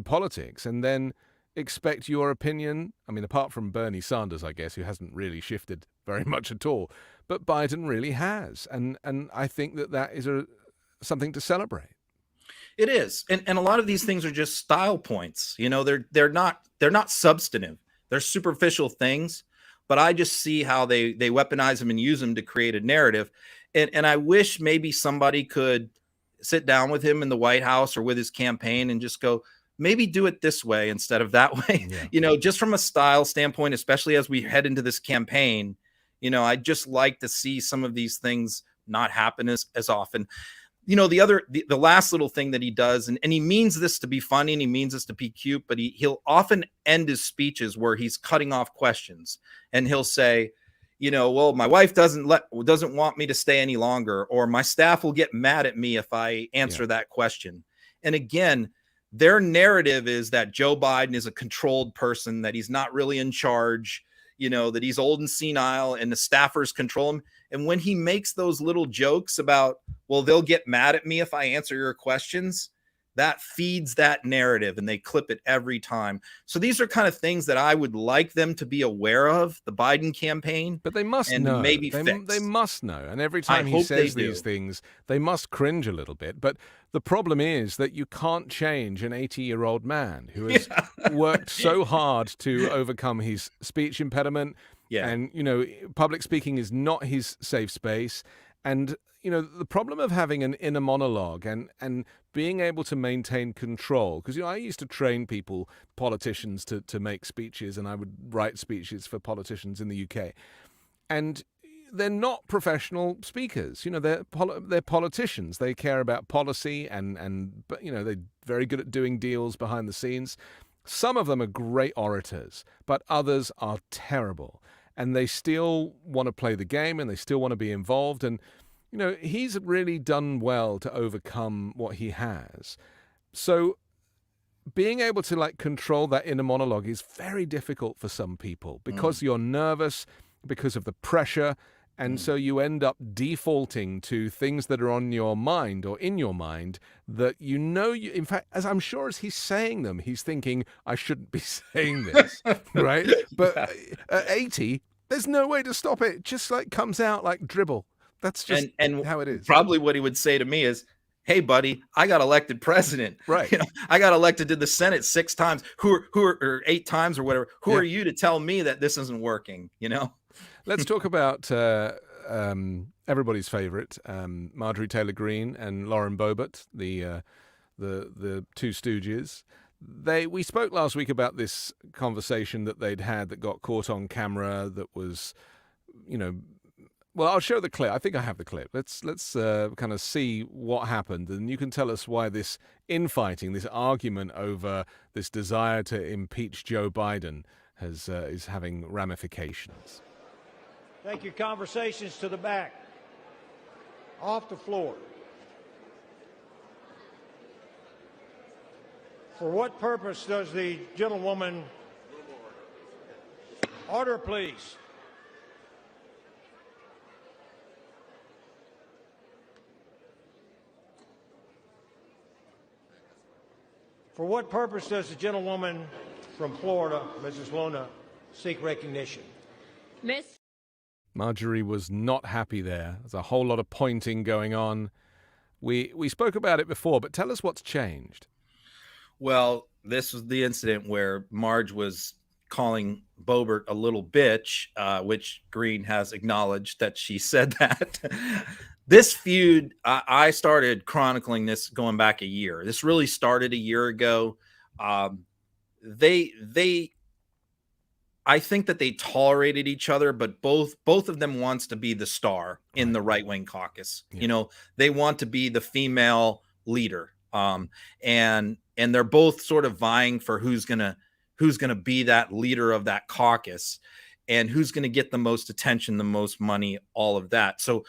politics and then expect your opinion. I mean, apart from Bernie Sanders, I guess, who hasn't really shifted very much at all. But Biden really has. And I think that is something to celebrate. It is. And a lot of these things are just style points. They're not substantive. They're superficial things, but I just see how they weaponize them and use them to create a narrative. And I wish maybe somebody could sit down with him in the White House or with his campaign and just go, maybe do it this way instead of that way. Yeah. Just from a style standpoint, especially as we head into this campaign, I'd just like to see some of these things not happen as often. The last little thing that he does, and he means this to be funny and he means this to be cute, but he'll often end his speeches where he's cutting off questions, and he'll say, well, my wife doesn't want me to stay any longer, or my staff will get mad at me if I answer that question. And again, their narrative is that Joe Biden is a controlled person, that he's not really in charge, that he's old and senile and the staffers control him. And when he makes those little jokes about, well, they'll get mad at me if I answer your questions, that feeds that narrative, and they clip it every time. So these are kind of things that I would like them to be aware of, the Biden campaign. But they must know. Maybe they must know. And every time he says these things, they must cringe a little bit. But the problem is that you can't change an 80-year-old man who has worked so hard to overcome his speech impediment. Yeah. And, public speaking is not his safe space. And, the problem of having an inner monologue and being able to maintain control, because, I used to train politicians to make speeches, and I would write speeches for politicians in the UK. And they're not professional speakers. They're politicians. They care about policy and they're very good at doing deals behind the scenes. Some of them are great orators, but others are terrible. And they still want to play the game, and they still want to be involved. And, he's really done well to overcome what he has. So being able to control that inner monologue is very difficult for some people because you're nervous, because of the pressure. And so you end up defaulting to things that are on your mind or in your mind that in fact, as I'm sure as he's saying them, he's thinking, I shouldn't be saying this, right? But at 80, there's no way to stop it. It just comes out like dribble. That's just how it is. Probably what he would say to me is, hey, buddy, I got elected president. Right. I got elected to the Senate 6 times, or 8 times or whatever. Who are you to tell me that this isn't working? Let's talk about everybody's favorite, Marjorie Taylor Greene and Lauren Boebert, the two stooges. We spoke last week about this conversation that they'd had that got caught on camera. That was, well, I'll show the clip. I think I have the clip. Let's kind of see what happened, and you can tell us why this infighting, this argument over this desire to impeach Joe Biden, is having ramifications. Take your conversations to the back, off the floor. For what purpose does the gentlewoman... Order, please. For what purpose does the gentlewoman from Florida, Mrs. Luna, seek recognition? Miss Marjorie was not happy there. There's a whole lot of pointing going on. We spoke about it before, but tell us what's changed. Well, this was the incident where Marge was calling Boebert a little bitch, which Green has acknowledged that she said that. This feud, I started chronicling this going back a year. This really started a year ago. I think that they tolerated each other, but both of them wants to be the star in the right-wing caucus. Yeah. You know, they want to be the female leader. And they're both sort of vying for who's gonna be that leader of that caucus and who's going to get the most attention, the most money, all of that. So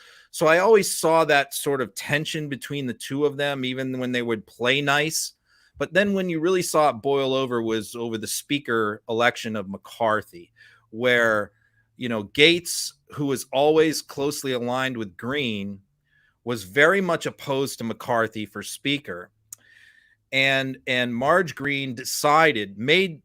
I always saw that sort of tension between the two of them, even when they would play nice. But then when you really saw it boil over was over the speaker election of McCarthy, where, you know, Gates, who was always closely aligned with Green, was very much opposed to McCarthy for speaker. And Marge Green made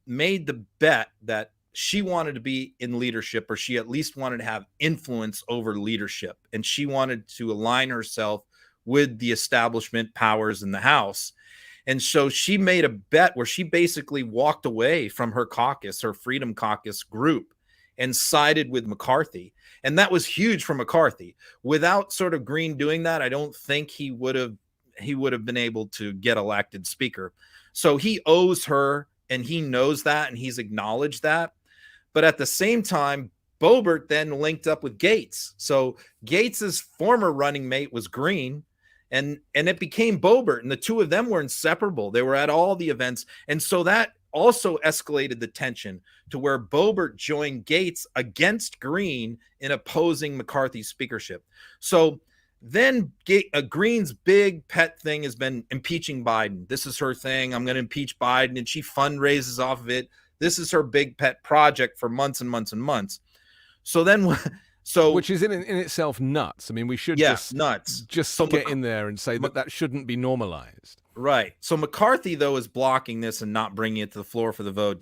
the bet that she wanted to be in leadership, or she at least wanted to have influence over leadership. And she wanted to align herself with the establishment powers in the House. And so she made a bet where she basically walked away from her caucus, her Freedom Caucus group, and sided with McCarthy. And that was huge for McCarthy. Without sort of Green doing that, I don't think he would have been able to get elected speaker. So he owes her, and he knows that, and he's acknowledged that. But at the same time, Boebert then linked up with Gates. So Gates's former running mate was Green, and it became Boebert, and the two of them were inseparable. They were at all the events. And so that also escalated the tension to where Boebert joined Gates against Green in opposing McCarthy's speakership. So then Green's big pet thing has been impeaching Biden. This is her thing. I'm going to impeach Biden, and she fundraises off of it. This is her big pet project for months and months and months. So then, which is in itself nuts. I mean, we should nuts. Just get in there and say that shouldn't be normalized. Right. So McCarthy, though, is blocking this and not bringing it to the floor for the vote.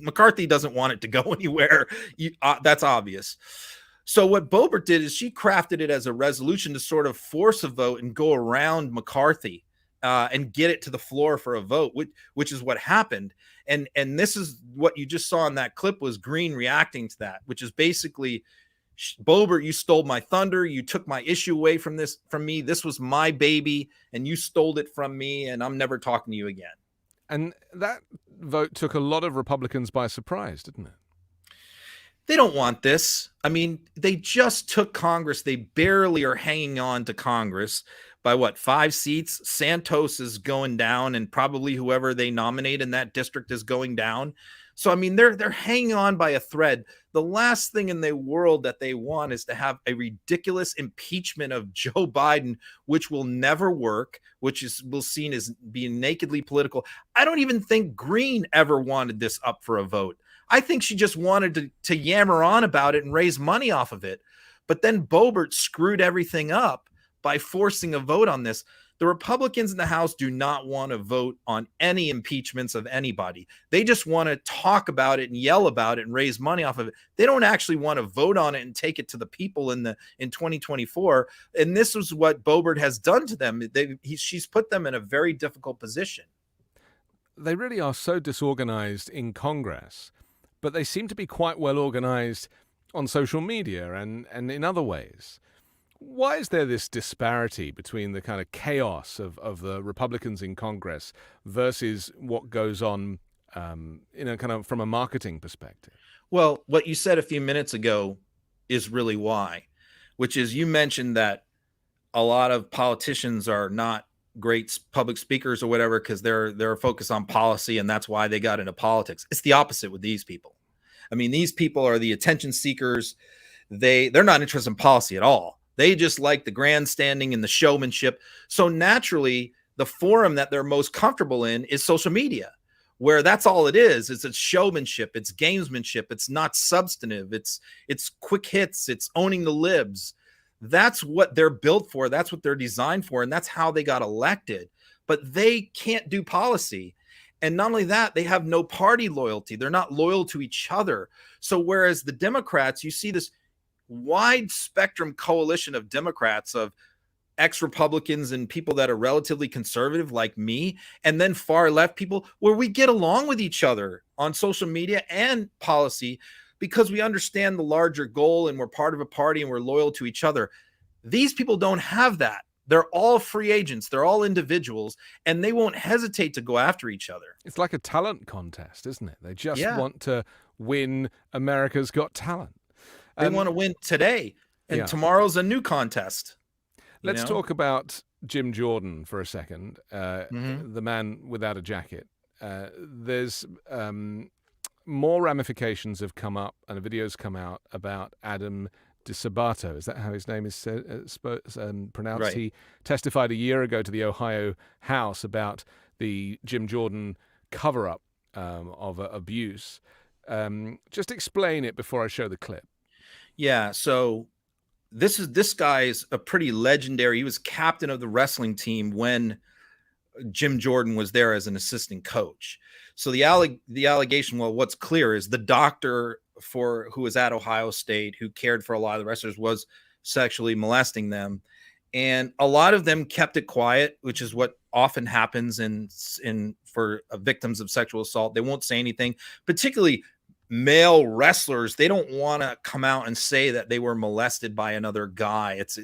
McCarthy doesn't want it to go anywhere. That's obvious. So what Boebert did is she crafted it as a resolution to sort of force a vote and go around McCarthy and get it to the floor for a vote, which is what happened. And this is what you just saw in that clip was Green reacting to that, which is basically, Boebert, you stole my thunder. You took my issue away from me. This was my baby, and you stole it from me, and I'm never talking to you again. And that vote took a lot of Republicans by surprise, didn't it? They don't want this. I mean, they just took Congress. They barely are hanging on to Congress by 5 seats. Santos is going down, and probably whoever they nominate in that district is going down. So, I mean, they're hanging on by a thread. The last thing in the world that they want is to have a ridiculous impeachment of Joe Biden, which will never work, which will seen as being nakedly political. I don't even think Green ever wanted this up for a vote. I think she just wanted to yammer on about it and raise money off of it. But then Boebert screwed everything up by forcing a vote on this. The Republicans in the House do not want to vote on any impeachments of anybody. They just want to talk about it and yell about it and raise money off of it. They don't actually want to vote on it and take it to the people in 2024. And this is what Boebert has done to them. She's put them in a very difficult position. They really are so disorganized in Congress, but they seem to be quite well organized on social media and in other ways. Why is there this disparity between the kind of chaos of the Republicans in Congress versus what goes on, kind of from a marketing perspective? Well, what you said a few minutes ago is really why, which is you mentioned that a lot of politicians are not great public speakers or whatever because they're focused on policy, and that's why they got into politics. It's the opposite with these people. I mean, these people are the attention seekers. They're not interested in policy at all. They just like the grandstanding and the showmanship. So naturally, the forum that they're most comfortable in is social media, where that's all it is. It's showmanship, it's gamesmanship, it's not substantive, it's quick hits, it's owning the libs. That's what they're built for. That's what they're designed for. And that's how they got elected. But they can't do policy. And not only that, they have no party loyalty. They're not loyal to each other. So whereas the Democrats, you see this wide spectrum coalition of Democrats, of ex-Republicans and people that are relatively conservative like me, and then far left people, where we get along with each other on social media and policy because we understand the larger goal and we're part of a party and we're loyal to each other. These people don't have that. They're all free agents. They're all individuals, and they won't hesitate to go after each other. It's like a talent contest, isn't it? They just want to win America's Got Talent. They want to win today, and tomorrow's a new contest. Let's talk about Jim Jordan for a second, the man without a jacket. There's more ramifications have come up and a video's come out about Adam DiSabato. Is that how his name is pronounced? Right. He testified a year ago to the Ohio House about the Jim Jordan cover-up of abuse. Just explain it before I show the clip. Yeah, so this guy's a pretty legendary. He was captain of the wrestling team when Jim Jordan was there as an assistant coach. So the allegation, well, what's clear is the doctor who was at Ohio State, who cared for a lot of the wrestlers, was sexually molesting them. And a lot of them kept it quiet, which is what often happens for victims of sexual assault. They won't say anything, particularly male wrestlers. They don't want to come out and say that they were molested by another guy. It's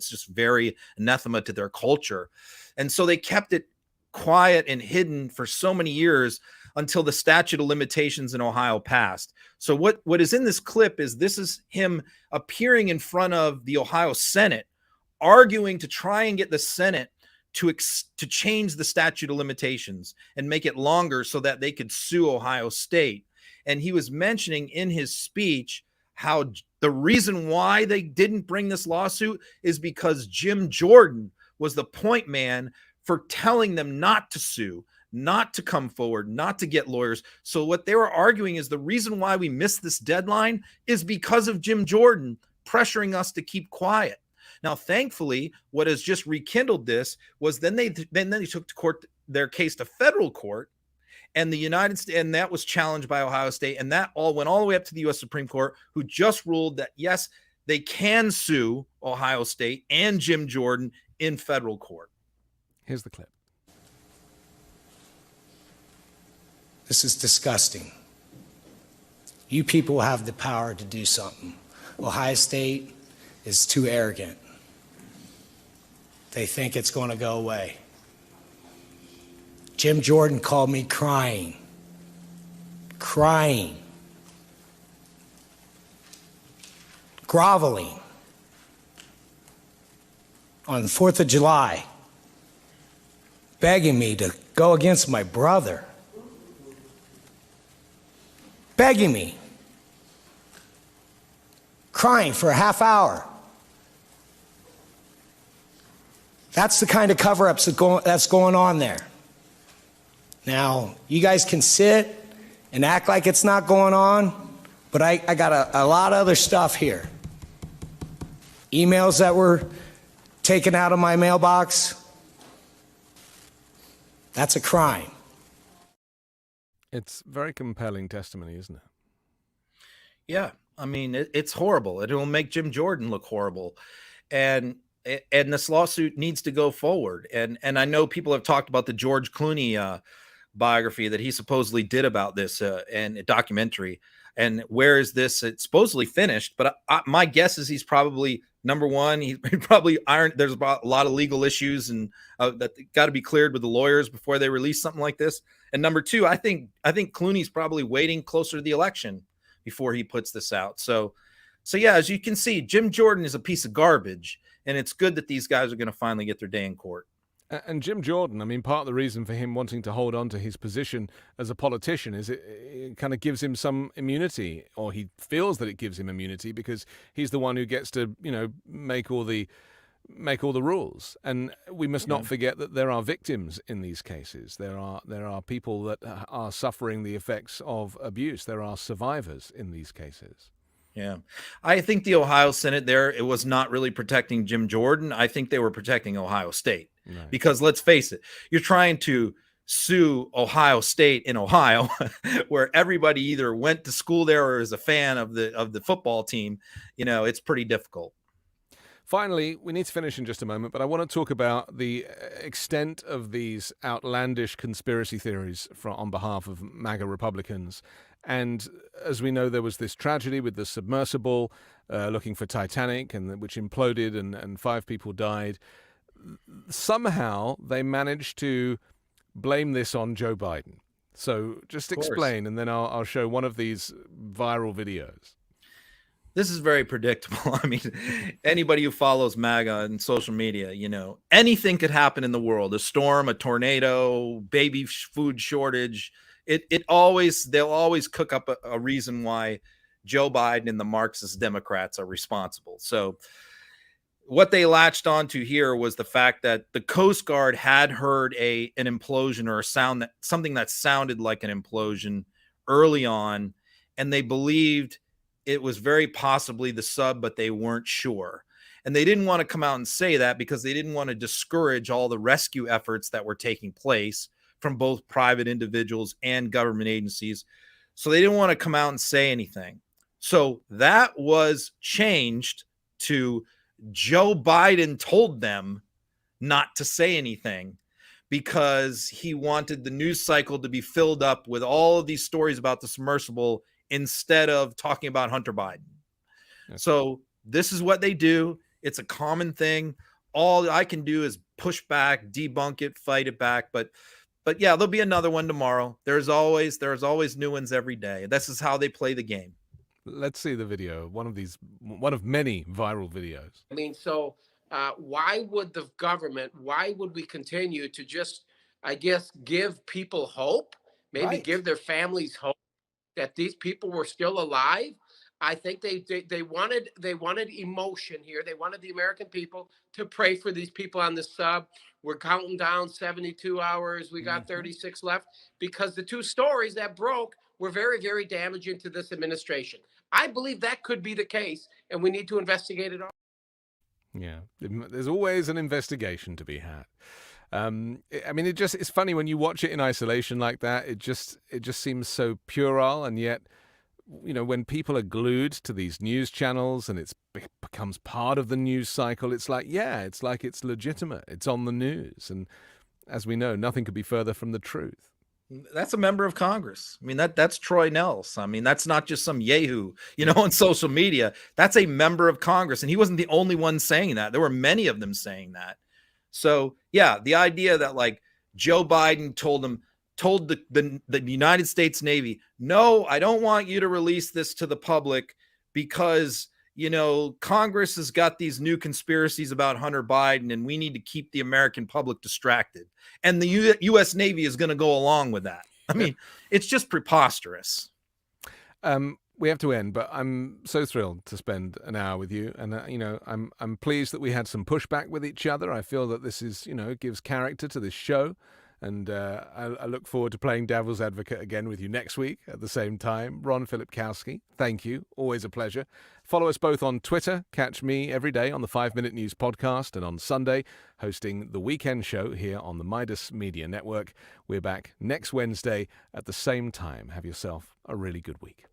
just very anathema to their culture. And so they kept it quiet and hidden for so many years until the statute of limitations in Ohio passed. So what is in this clip is him appearing in front of the Ohio Senate, arguing to try and get the Senate to change the statute of limitations and make it longer so that they could sue Ohio State. And he was mentioning in his speech how the reason why they didn't bring this lawsuit is because Jim Jordan was the point man for telling them not to sue, not to come forward, not to get lawyers. So what they were arguing is the reason why we missed this deadline is because of Jim Jordan pressuring us to keep quiet. Now, thankfully, what has just rekindled this was then they took to court their case to federal court, and the United States, and that was challenged by Ohio State, and that all went all the way up to the U.S. Supreme Court, who just ruled that yes, they can sue Ohio State and Jim Jordan in federal court. Here's the clip. This is disgusting. You people have the power to do something. Ohio State is too arrogant. They think it's going to go away. Jim Jordan called me crying, groveling on the 4th of July, begging me to go against my brother. Begging me, crying for a half hour. That's the kind of cover-ups that's going on there. Now, you guys can sit and act like it's not going on, but I got a lot of other stuff here. Emails that were taken out of my mailbox. That's a crime. It's very compelling testimony, isn't it? Yeah, I mean, it's horrible. It will make Jim Jordan look horrible. And this lawsuit needs to go forward. And I know people have talked about the George Clooney biography that he supposedly did about this and a documentary. And where is this? It's supposedly finished, but my guess is he's probably, number one, he probably there's a lot of legal issues and that got to be cleared with the lawyers before they release something like this. And number two, I think Clooney's probably waiting closer to the election before he puts this out. So yeah, as you can see, Jim Jordan is a piece of garbage, and it's good that these guys are going to finally get their day in court. And Jim Jordan, I mean, part of the reason for him wanting to hold on to his position as a politician is it kind of gives him some immunity, or he feels that it gives him immunity because he's the one who gets to, make all the rules. And we must not forget that there are victims in these cases. There are people that are suffering the effects of abuse. There are survivors in these cases. Yeah. I think the Ohio Senate there, it was not really protecting Jim Jordan. I think they were protecting Ohio State. Right. Because let's face it, you're trying to sue Ohio State in Ohio, where everybody either went to school there or is a fan of the football team. It's pretty difficult. Finally, we need to finish in just a moment, but I want to talk about the extent of these outlandish conspiracy theories on behalf of MAGA Republicans. And as we know, there was this tragedy with the submersible looking for Titanic, which imploded and 5 people died. Somehow they managed to blame this on Joe Biden. So just explain, and then I'll show one of these viral videos. This is very predictable. I mean, anybody who follows MAGA on social media, anything could happen in the world. A storm, a tornado, baby food shortage. They'll always cook up a reason why Joe Biden and the Marxist Democrats are responsible. So what they latched onto here was the fact that the Coast Guard had heard an implosion or something that sounded like an implosion early on, and they believed it was very possibly the sub, but they weren't sure. And they didn't want to come out and say that because they didn't want to discourage all the rescue efforts that were taking place from both private individuals and government agencies. So they didn't want to come out and say anything. So that was changed to Joe Biden told them not to say anything because he wanted the news cycle to be filled up with all of these stories about the submersible instead of talking about Hunter Biden. Yes. So this is what they do. It's a common thing. All I can do is push back, debunk it, fight it back. But yeah, there'll be another one tomorrow. There's always new ones every day. This is how they play the game. Let's see the video. One of many viral videos. I mean, so why would the government, why would we continue to just, I guess, give people hope, maybe give their families hope that these people were still alive? I think they wanted emotion here. They wanted the American people to pray for these people on the sub. We're counting down 72 hours. We got 36 left because the 2 stories that broke were very, very damaging to this administration. I believe that could be the case, and we need to investigate it all. Yeah, there's always an investigation to be had. I mean, it's funny when you watch it in isolation like that. It just seems so puerile, and yet, when people are glued to these news channels and it becomes part of the news cycle, it's like it's legitimate. It's on the news, and as we know, nothing could be further from the truth. That's a member of Congress. I mean, that's Troy Nels. I mean, that's not just some yahoo, on social media. That's a member of Congress, and he wasn't the only one saying that. There were many of them saying that. So yeah, the idea that like Joe Biden told the United States Navy, no, I don't want you to release this to the public because, Congress has got these new conspiracies about Hunter Biden and we need to keep the American public distracted. And the U.S. Navy is going to go along with that. I mean, it's just preposterous. We have to end, but I'm so thrilled to spend an hour with you. And, I'm pleased that we had some pushback with each other. I feel that this is, gives character to this show. And I look forward to playing devil's advocate again with you next week at the same time. Ron Filipkowski, thank you. Always a pleasure. Follow us both on Twitter. Catch me every day on the 5 Minute News podcast and on Sunday hosting the weekend show here on the Meidas Media Network. We're back next Wednesday at the same time. Have yourself a really good week.